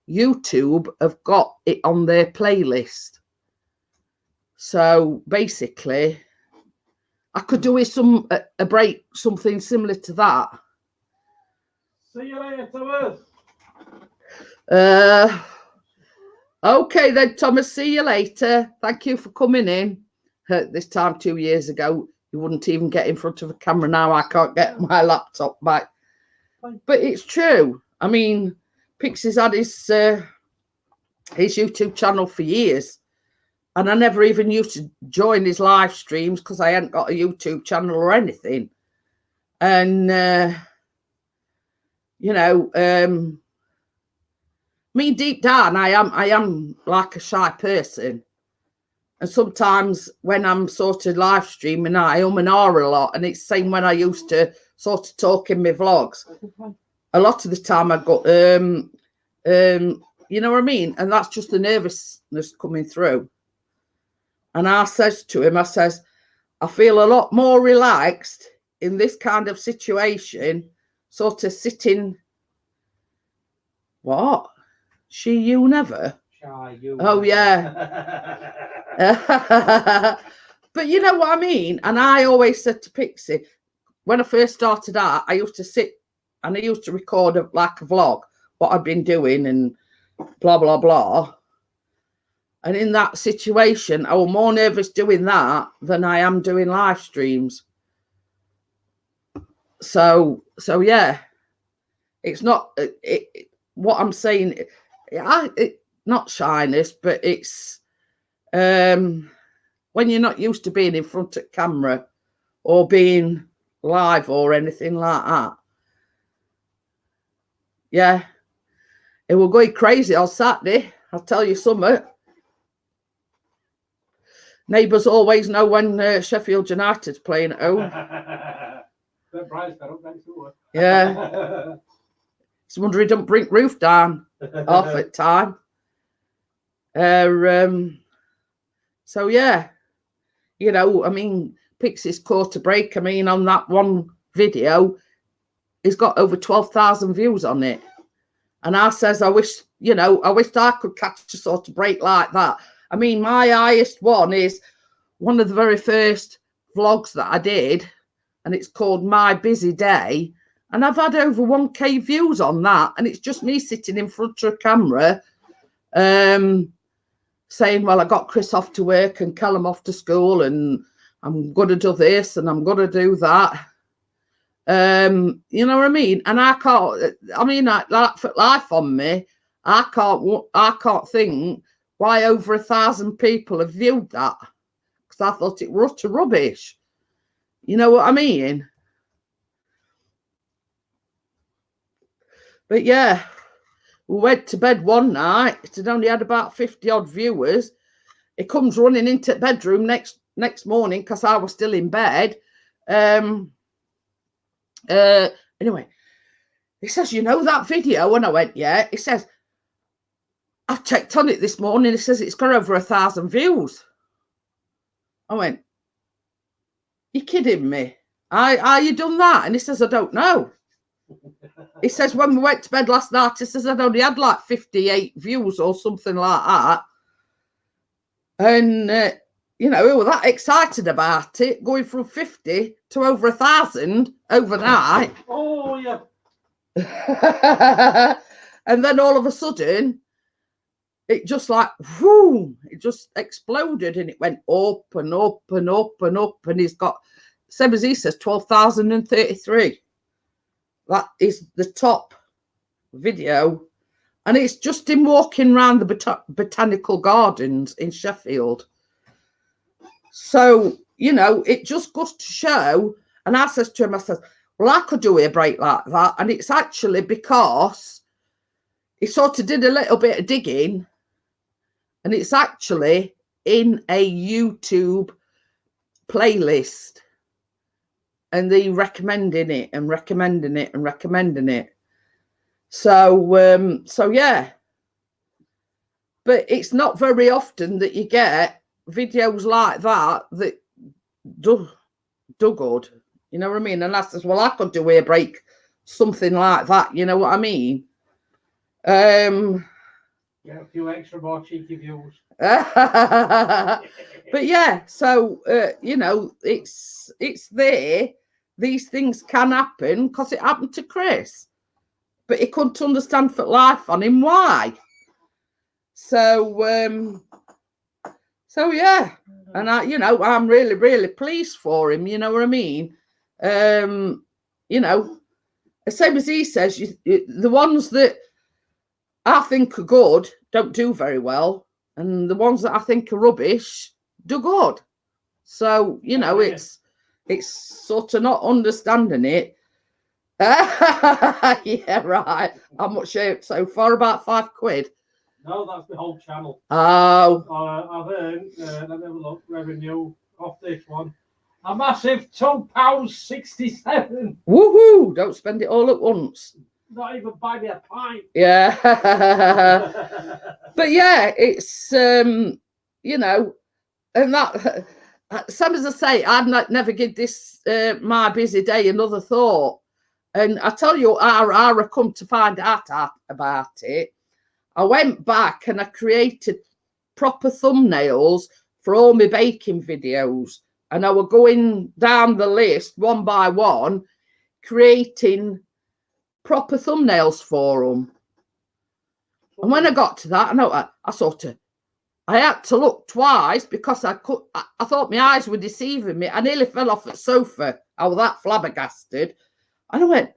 YouTube have got it on their playlist. So basically, I could do with a break, something similar to that. See you later, Thomas. Okay then, Thomas, see you later. Thank you for coming in. This time 2 years ago, you wouldn't even get in front of a camera. Now I can't get my laptop back. But it's true. I mean, Pixie's had his YouTube channel for years. And I never even used to join his live streams because I hadn't got a YouTube channel or anything. And, you know, me deep down, I am like a shy person. And sometimes when I'm sort of live streaming, I and ah a lot. And it's the same when I used to sort of talk in my vlogs. A lot of the time I got, you know what I mean? And that's just the nervousness coming through. And I says to him, I says, I feel a lot more relaxed in this kind of situation, sort of sitting. What? She, you never? Shy, you. Oh, yeah. But you know what I mean? And I always said to Pixie, when I first started out, I used to sit and I used to record like a vlog, what I'd been doing and blah, blah, blah. And in that situation, I was more nervous doing that than I am doing live streams. So yeah, it's not what I'm saying. Not shyness, but it's when you're not used to being in front of camera or being live or anything like that. Yeah, it will go crazy on Saturday. I'll tell you something. Neighbours always know when Sheffield United's playing at home. Yeah. It's a wonder he don't bring roof down half at time. So yeah, you know, I mean, Pixie's caught a break. I mean, on that one video, he's got over 12,000 views on it. And I says, I wish I could catch a sort of break like that. I mean, my highest one is one of the very first vlogs that I did, and it's called My Busy Day. And I've had over 1K views on that. And it's just me sitting in front of a camera saying, well, I got Chris off to work and Callum off to school and I'm going to do this and I'm going to do that. You know what I mean? And I can't, I mean, like for life on me, I can't think why over 1,000 people have viewed that, because I thought it was utter rubbish. You know what I mean? But yeah, we went to bed one night. It had only had about 50 odd viewers. It comes running into the bedroom next morning because I was still in bed. Anyway, he says, you know that video? And I went, yeah. He says, I've checked on it this morning. He says it's got over 1,000 views. I went, you kidding me? Are you done that? And he says, I don't know. He says, when we went to bed last night, he says, I'd only had like 58 views or something like that. And, you know, we were that excited about it, going from 50 to over 1,000 overnight. Oh, yeah. And then all of a sudden, it just like, whoo, it just exploded and it went up and up and up and up. And he's got, same as he says, 12,033. That is the top video. And it's just him walking around the botanical gardens in Sheffield. So, you know, it just goes to show. And I says to him, I says, well, I could do a break like that. And it's actually because he sort of did a little bit of digging. And it's actually in a YouTube playlist. And they recommending it and recommending it and recommending it. So, so yeah. But it's not very often that you get videos like that do good. You know what I mean? And I says, well, I could do a break, something like that. You know what I mean? Get a few extra more cheeky views. But yeah, so you know, it's there. These things can happen because it happened to Chris, but he couldn't understand for life on him why. So yeah, and you know, I'm really, really pleased for him. You know what I mean? You know, the same as he says, the ones that I think are good don't do very well, and the ones that I think are rubbish do good. So you know, it's sort of not understanding it. Yeah, right. How much so far? About £5. No, that's the whole channel. Oh, I've earned, let me have a look, revenue off this one. A massive £2.67. woohoo! Don't spend it all at once. Not even buy me a pint. Yeah. But yeah, it's you know, and that some as I say, I'd never give this my busy day another thought. And I tell you, I come to find out about it. I went back and I created proper thumbnails for all my baking videos, and I were going down the list one by one, creating proper thumbnails for them. And when I got to that, I had to look twice because I thought my eyes were deceiving me. I nearly fell off the sofa. I was that flabbergasted. And I went,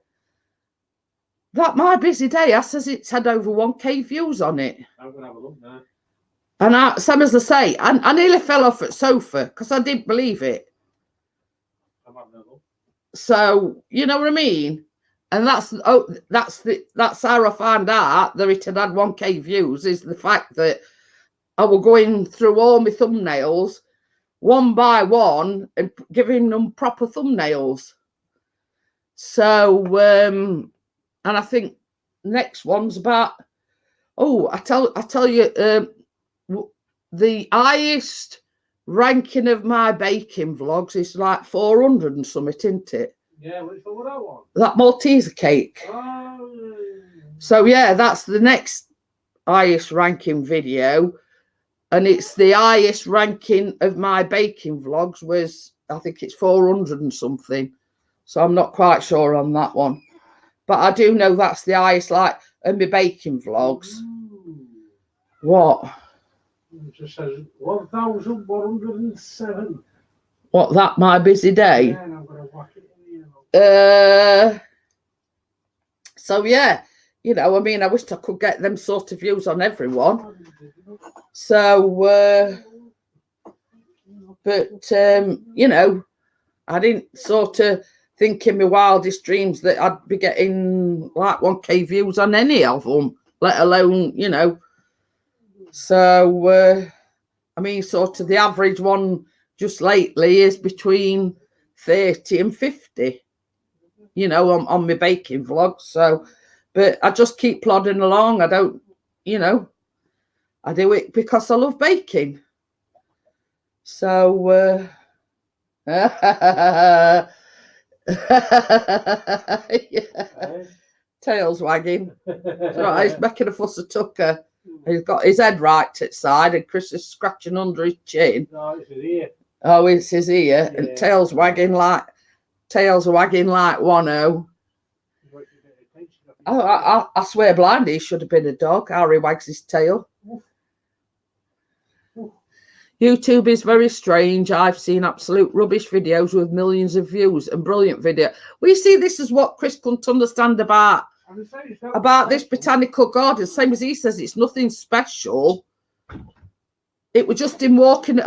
that my busy day. I says it's had over 1K views on it. I'm going to have a look now. And same as I say, I nearly fell off at sofa because I didn't believe it. I'm having a look. So, you know what I mean? And that's how I found out that it had 1K views, is the fact that I was going through all my thumbnails one by one and giving them proper thumbnails. So, and I think next one's about, I tell you, the highest ranking of my baking vlogs is like 400 and something, isn't it? Yeah, which one would I want? That Malteser cake. Oh. So yeah, that's the next highest ranking video, and it's the highest ranking of my baking vlogs was, I think it's 400 and something. So I'm not quite sure on that one, but I do know that's the highest, like, of my baking vlogs. Ooh. What? It just says 1,107. What, that my busy day? Yeah, and I'm going to whack it in here. So yeah, you know, I mean, I wish I could get them sort of views on everyone. So, but you know, I didn't sort of think in my wildest dreams that I'd be getting like 1K views on any of them, let alone, you know. So, I mean, sort of the average one just lately is between 30 and 50, you know, on my baking vlogs. So, but I just keep plodding along. I don't, you know, I do it because I love baking. So, yeah. Tails wagging. So he's making a fuss of Tucker. He's got his head right to its side, and Chris is scratching under his chin. No, it's his ear. Oh, it's his ear, Yeah. and tails wagging like 1-0. Oh, I swear blind, he should have been a dog. Harry wags his tail. YouTube is very strange. I've seen absolute rubbish videos with millions of views and brilliant video. We see this is what Chris couldn't understand about this botanical garden. Same as he says, it's nothing special. It was just him walking.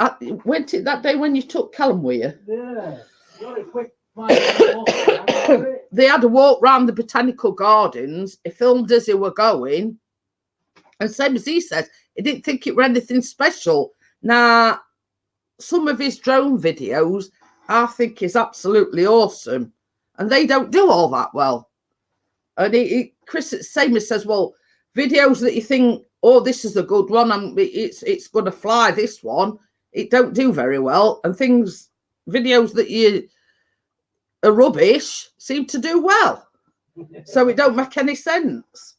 Went it that day when you took Callum with you? Yeah. They had a walk round the botanical gardens. He filmed as they were going. And same as he says, he didn't think it were anything special. Now, some of his drone videos, I think, is absolutely awesome. And they don't do all that well. And Chris, same as says, well, videos that you think, oh, this is a good one, and it's going to fly, this one, it don't do very well. And videos that are rubbish seem to do well. So it don't make any sense.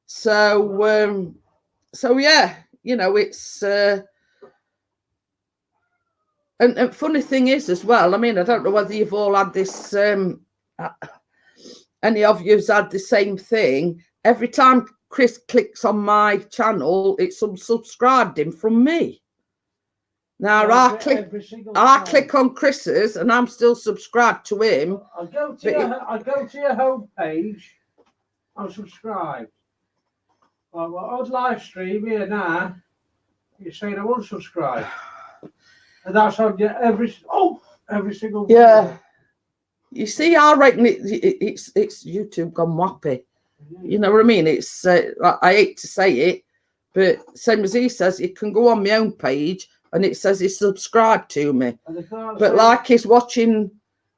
So yeah, you know, it's and funny thing is as well, I mean, I don't know whether you've all had this, any of you's had the same thing. Every time Chris clicks on my channel, it's unsubscribed him from me. Now I click on Chris's and I'm still subscribed to him. I go to your home page. I'm subscribed. Well, on live stream here now, you're saying I won't subscribe. And that's on your every single video. Yeah. You see, I reckon it's YouTube gone wappy. You know what I mean? It's I hate to say it, but same as he says, you can go on my own page and it says he's subscribed to me. But like he's watching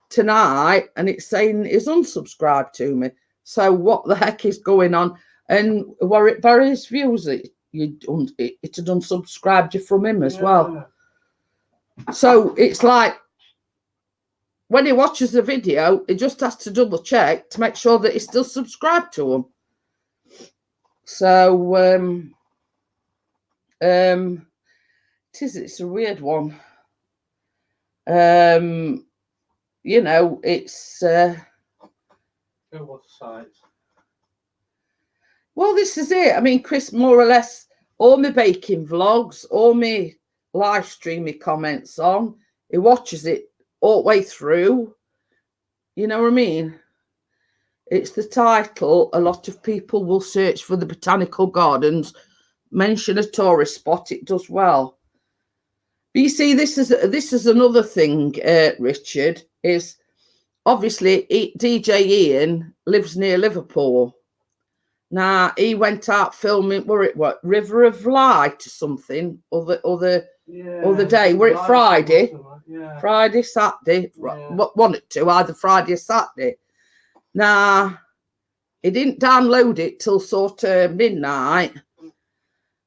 tonight and it's saying he's unsubscribed to me. So what the heck is going on? And were it various views it had unsubscribed you from him as well. So it's like when he watches the video, he just has to double check to make sure that he's still subscribed to him. So it's a weird one. You know, it's well, this is it. I mean, Chris, more or less, all my baking vlogs, all my live streaming comments on, he watches it all the way through. You know what I mean? It's the title. A lot of people will search for the botanical gardens, mention a tourist spot, it does well. But you see, this is another thing, Richard, is obviously DJ Ian lives near Liverpool. Now he went out filming, what River of Light or something, other day. Were it Friday? Yeah. Friday, Saturday, one or two, either Friday or Saturday. Now he didn't download it till sort of midnight.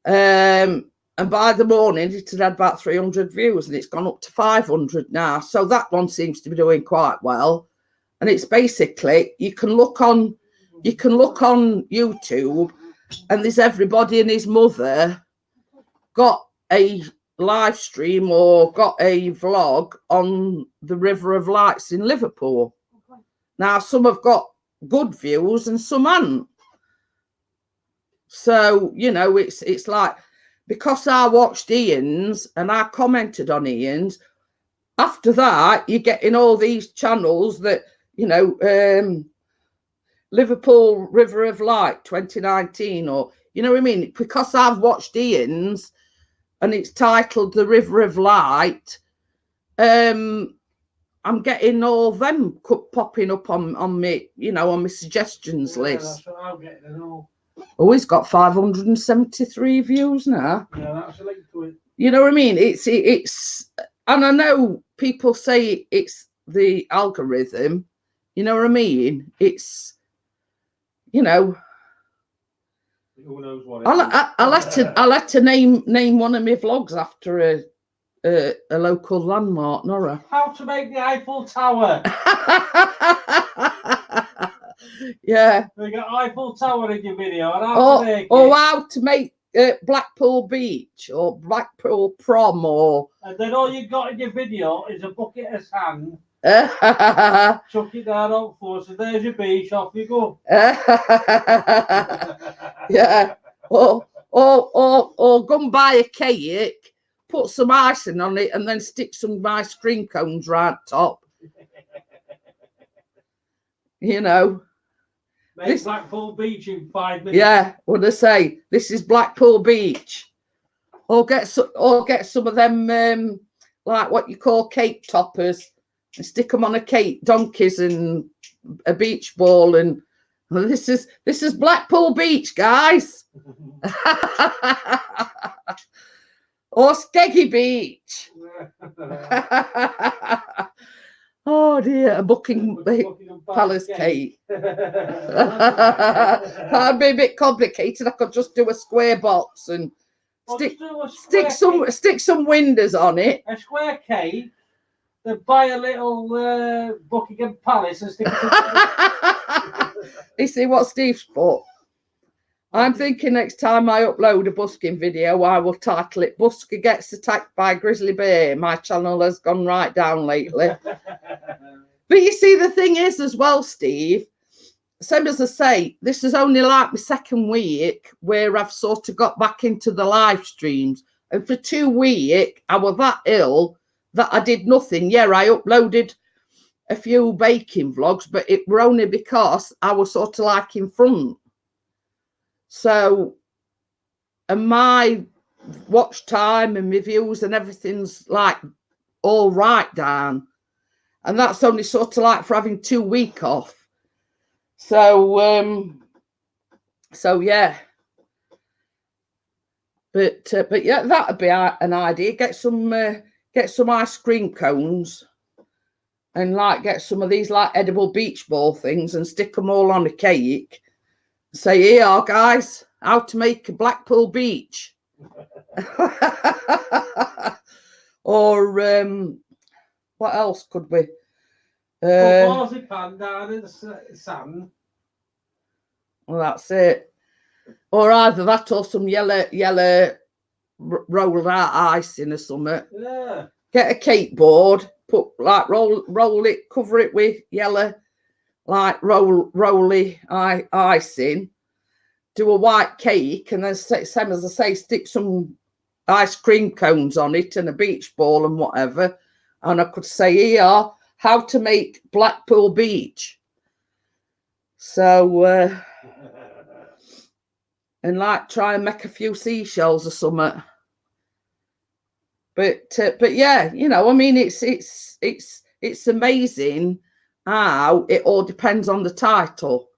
And by the morning it had about 300 views and it's gone up to 500 now. So that one seems to be doing quite well. And it's basically, you can look on YouTube and there's everybody and his mother got a live stream or got a vlog on the River of Lights in Liverpool. Now some have got good views and some haven't. So, you know, it's like, because I watched Ian's and I commented on Ian's, after that you're getting all these channels that, you know, Liverpool River of Light 2019, or you know what I mean, because I've watched Ian's and it's titled The River of Light, I'm getting all them popping up on me, you know, on my suggestions list. That's what I'm getting all. Oh, he's got 573 views now. Yeah, that's a link to it. You know what I mean? It's and I know people say it's the algorithm. You know what I mean? It's, you know, who knows what I'll have to name one of my vlogs after a local landmark, Nora. How to make the Eiffel Tower. Yeah. We got Eiffel Tower in your video. And how to make Blackpool Beach or Blackpool Prom, or. And then all you got in your video is a bucket of sand. Chuck it down on the floor. So there's your beach. Off you go. Yeah. Or go and buy a cake, put some icing on it, and then stick some ice cream cones right top. You know. Make Blackpool Beach in 5 minutes. Yeah, what I say, this is Blackpool Beach. Or get some of them like what you call cake toppers and stick them on a cake, donkeys and a beach ball, and this is Blackpool Beach, guys. Or Skeggy Beach. Oh dear, a Buckingham Palace cake. That'd be a bit complicated. I could just do a square box and stick some windows on it. A square cake They buy a little Buckingham Palace and stick it You see what Steve's put? I'm thinking next time I upload a busking video, I will title it "Busker Gets Attacked by Grizzly Bear." My channel has gone right down lately. But you see, the thing is as well, Steve, same as I say, this is only like my second week where I've sort of got back into the live streams. And for 2 weeks, I was that ill that I did nothing. Yeah, I uploaded a few baking vlogs, but it were only because I was sort of like in front. So, and my watch time and my views and everything's like all right down. And that's only sort of like for having 2 weeks off. So, so yeah. But yeah, that'd be an idea. Get some ice cream cones and like get some of these like edible beach ball things and stick them all on a cake. Say, here, guys, how to make a Blackpool beach. Or what else could we? marzipan down in the sand. Well, that's it. Or either that or some yellow rolled out icing or something. Yeah. Get a cake board, put like roll it, cover it with yellow, like rolly icing. Do a white cake, and then same as I say, stick some ice cream cones on it and a beach ball and whatever. And I could say here how to make Blackpool Beach. So and like try and make a few seashells or something. But yeah, you know, I mean, it's amazing how it all depends on the title.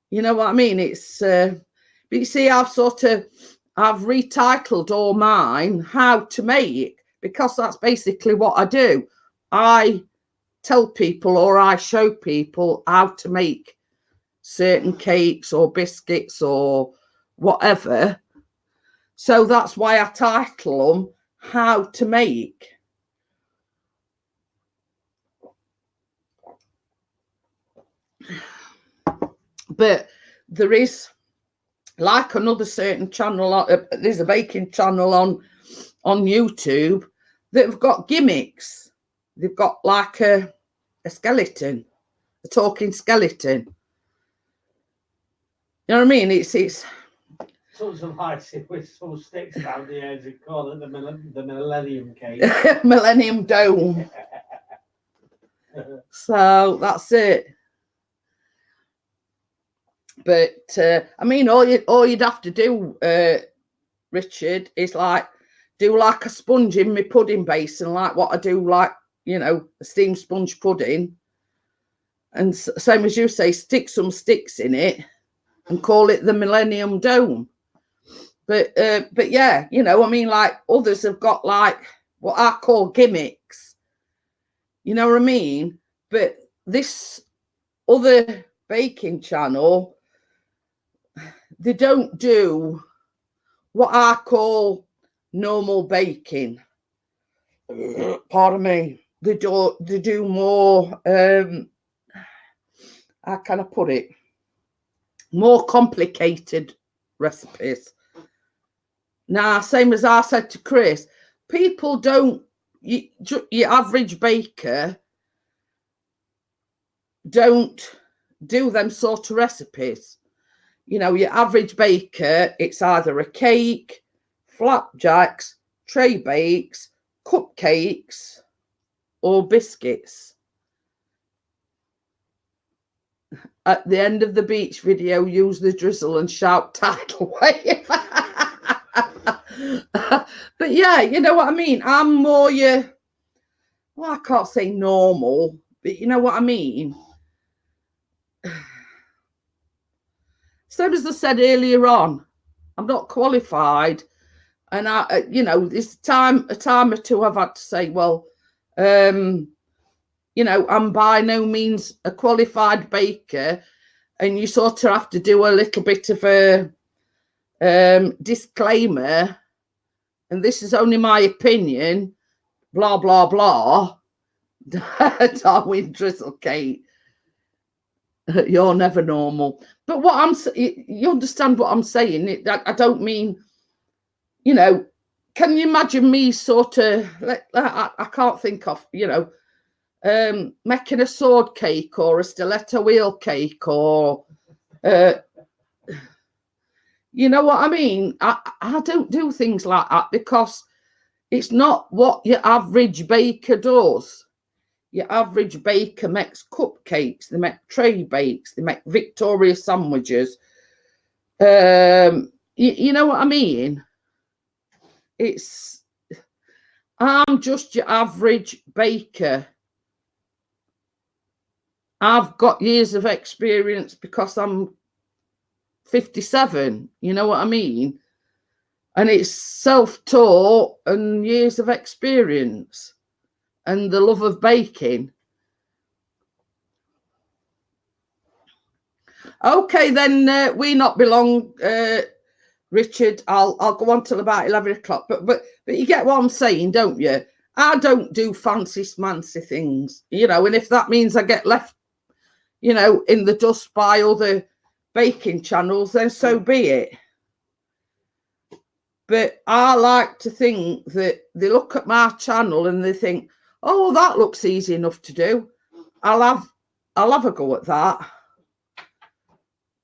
You know what I mean? It's but you see, I've retitled all mine "How to Make" because that's basically what I do. I tell people or I show people how to make certain cakes or biscuits or whatever. So that's why I title them "How to Make." But there is like another certain channel, there's a baking channel on YouTube that have got gimmicks. They've got like a skeleton, a talking skeleton. You know what I mean? It's Some icing with some sticks around the edge and call it the Millennium Cake. Millennium Dome. So that's it. But I mean, all you'd have to do, Richard, is like do like a sponge in my pudding basin, like what I do, like, you know, a steamed sponge pudding, and same as you say, stick some sticks in it and call it the Millennium Dome. But yeah, you know, I mean, like others have got like what I call gimmicks. You know what I mean? But this other baking channel, they don't do what I call normal baking. Pardon me. They do more, how can I put it? More complicated recipes. Now, same as I said to Chris, people don't, your average baker don't do them sort of recipes. You know, your average baker, it's either a cake, flapjacks, tray bakes, cupcakes, or biscuits. At the end of the beach video, use the drizzle and shout tidal wave. But yeah, you know what I mean? I'm more well, I can't say normal, but you know what I mean? Same as I said earlier on, I'm not qualified. And I, you know, this a time or two I've had to say, well, you know, I'm by no means a qualified baker, and you sort of have to do a little bit of a disclaimer, and this is only my opinion, blah, blah, blah. Darwin drizzle, Kate. You're never normal. But what you understand what I'm saying? I don't mean, you know, can you imagine me sort of, I can't think of, you know, making a sword cake or a stiletto wheel cake or, you know what I mean? I don't do things like that because it's not what your average baker does. Your average baker makes cupcakes, they make tray bakes, they make Victoria sandwiches. You know what I mean? I'm just your average baker. I've got years of experience because I'm 57. You know what I mean? And it's self-taught and years of experience and the love of baking. Okay, then we not belong, Richard. I'll go on till about 11 o'clock. But you get what I'm saying, don't you? I don't do fancy smancy things, you know. And if that means I get left, you know, in the dust by other baking channels, then so be it. But I like to think that they look at my channel and they think, oh, that looks easy enough to do. I'll have a go at that.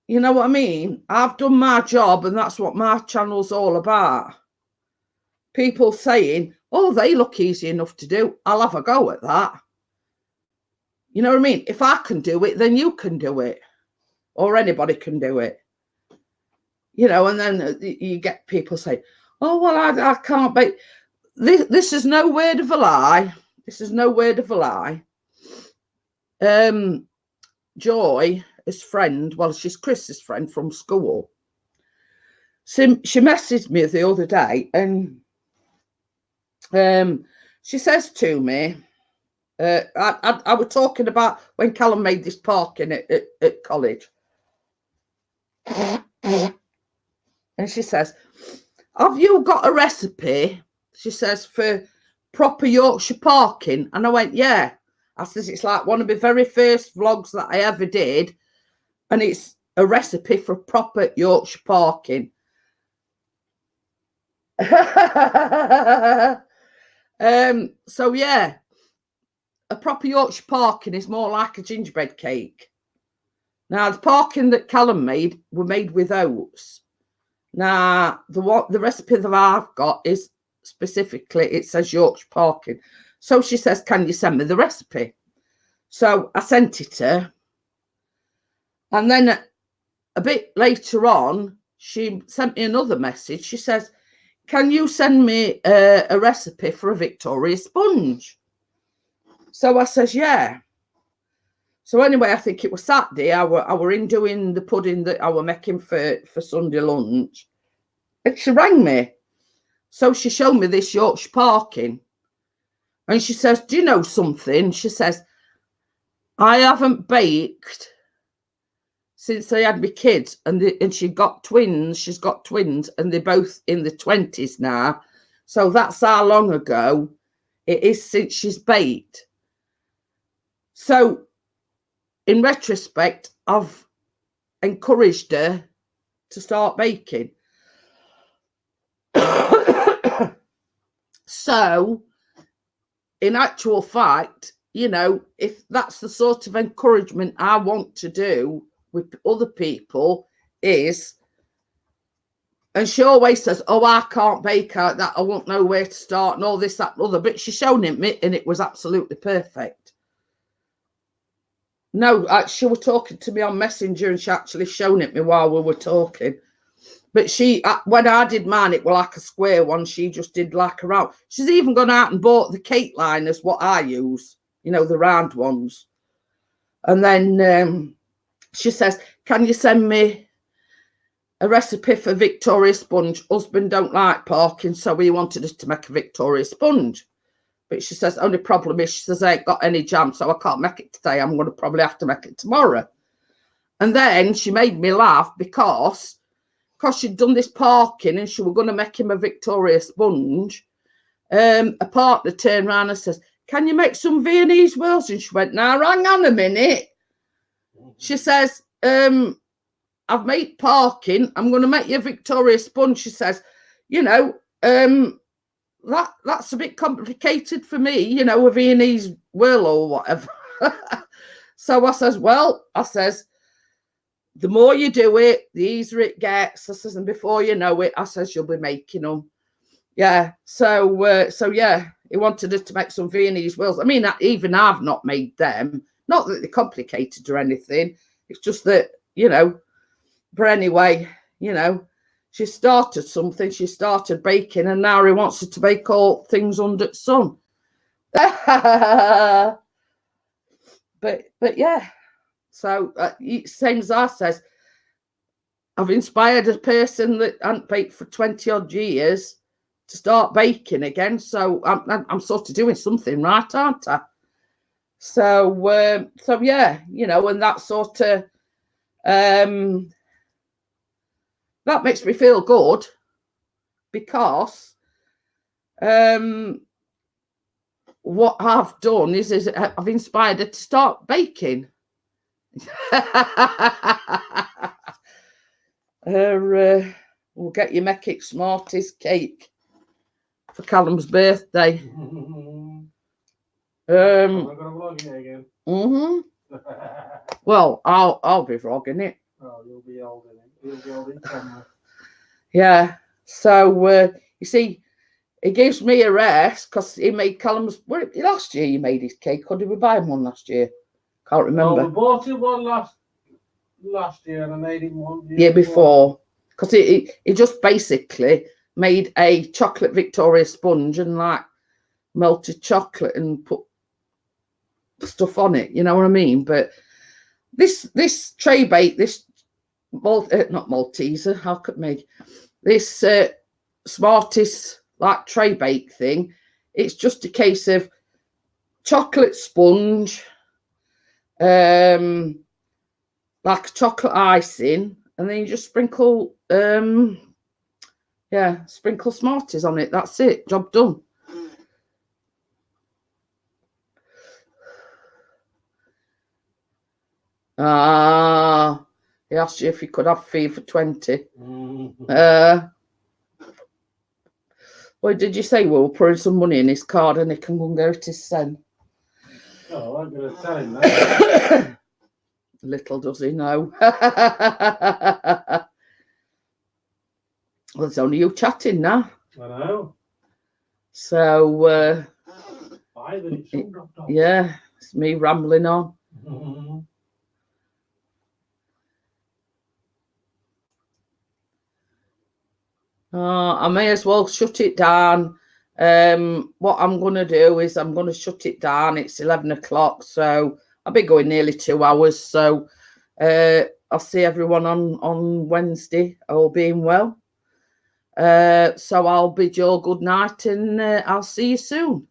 You know what I mean? I've done my job and that's what my channel's all about. People saying, oh, they look easy enough to do. I'll have a go at that. You know what I mean? If I can do it, then you can do it. Or anybody can do it. You know, and then you get people say, oh, well, I can't bake. This is no word of a lie. This is no word of a lie. Joy, his friend, well, she's Chris's friend from school. So she messaged me the other day and she says to me, I was talking about when Callum made this parking at college. And she says, have you got a recipe, she says, for proper Yorkshire parking? And I went, yeah. I says, it's like one of my very first vlogs that I ever did. And it's a recipe for proper Yorkshire parking. So, yeah, a proper Yorkshire parking is more like a gingerbread cake. Now, the parking that Callum made were made with oats. Now, the recipe that I've got is specifically, it says Yorkshire parking. So she says, can you send me the recipe? So I sent it to her. And then a bit later on, she sent me another message. She says, can you send me a recipe for a Victoria sponge? So I says, yeah. So anyway, I think it was Saturday. I were in doing the pudding that I were making for Sunday lunch. And she rang me. So she showed me this Yorkshire parking. And she says, do you know something? She says, I haven't baked since I had my kids. And she got twins. She's got twins. And they're both in the 20s now. So that's how long ago it is since she's baked. So in retrospect, I've encouraged her to start baking. So, in actual fact, you know, if that's the sort of encouragement I want to do with other people is, and she always says, oh, I can't bake out that, I won't know where to start and all this, that, and other, but she's shown it me and it was absolutely perfect. No, she was talking to me on Messenger and she actually shown it me while we were talking. But she, when I did mine, it was like a square one. She just did like a round. She's even gone out and bought the cake liners, what I use, you know, the round ones. And then she says, can you send me a recipe for Victoria sponge? Husband don't like parking, so he wanted us to make a Victoria sponge. But she says, only problem is, she says, I ain't got any jam, so I can't make it today. I'm going to probably have to make it tomorrow. And then she made me laugh because she'd done this parking and she was going to make him a Victoria sponge. A partner turned around and says, can you make some Viennese whirls? And she went, now, hang on a minute. She says, I've made parking. I'm going to make you a Victoria sponge. She says, you know, that's a bit complicated for me, you know, a Viennese whirl or whatever. So I says, well, I says, the more you do it, the easier it gets. I says, and before you know it, I says, you'll be making them. Yeah. So yeah, he wanted us to make some Viennese whirls. I mean, even I've not made them. Not that they're complicated or anything. It's just that, you know, but anyway, you know, she started something. She started baking, and now he wants her to bake all things under the sun. But yeah. So same as I says, I've inspired a person that hadn't baked for 20 odd years to start baking again. So I'm sort of doing something right, aren't I? So yeah, you know, and that sort of that makes me feel good, because what I've done is I've inspired her to start baking. We'll get you make it Smarties cake for Callum's birthday. I'm gonna vlog it again. Well, I'll be vlogging it. Oh, you'll be holding it. You'll be holding camera. Yeah. So you see, he gives me a rest because he made Callum's. Last year he made his cake, or did we buy him one last year? Can't remember. No, we bought him one last year, and I made him one year before, because he just basically made a chocolate Victoria sponge and like melted chocolate and put stuff on it, you know what I mean? But this tray bake, this not Malteser, how could make this Smarties like tray bake thing? It's just a case of chocolate sponge, like chocolate icing, and then you just sprinkle sprinkle Smarties on it. That's it, job done. He asked you if you could have fee for 20. What did you say? We'll put in some money in his card and he can go and go to his son. Oh, I'm going to tell him that. Little does he know. Well, it's only you chatting now. I know. So, 5 minutes. yeah, it's me rambling on. I may as well shut it down. What I'm going to do is I'm going to shut it down. It's 11 o'clock, so I'll be going nearly 2 hours. So I'll see everyone on Wednesday, all being well. So I'll bid you all good night, and I'll see you soon.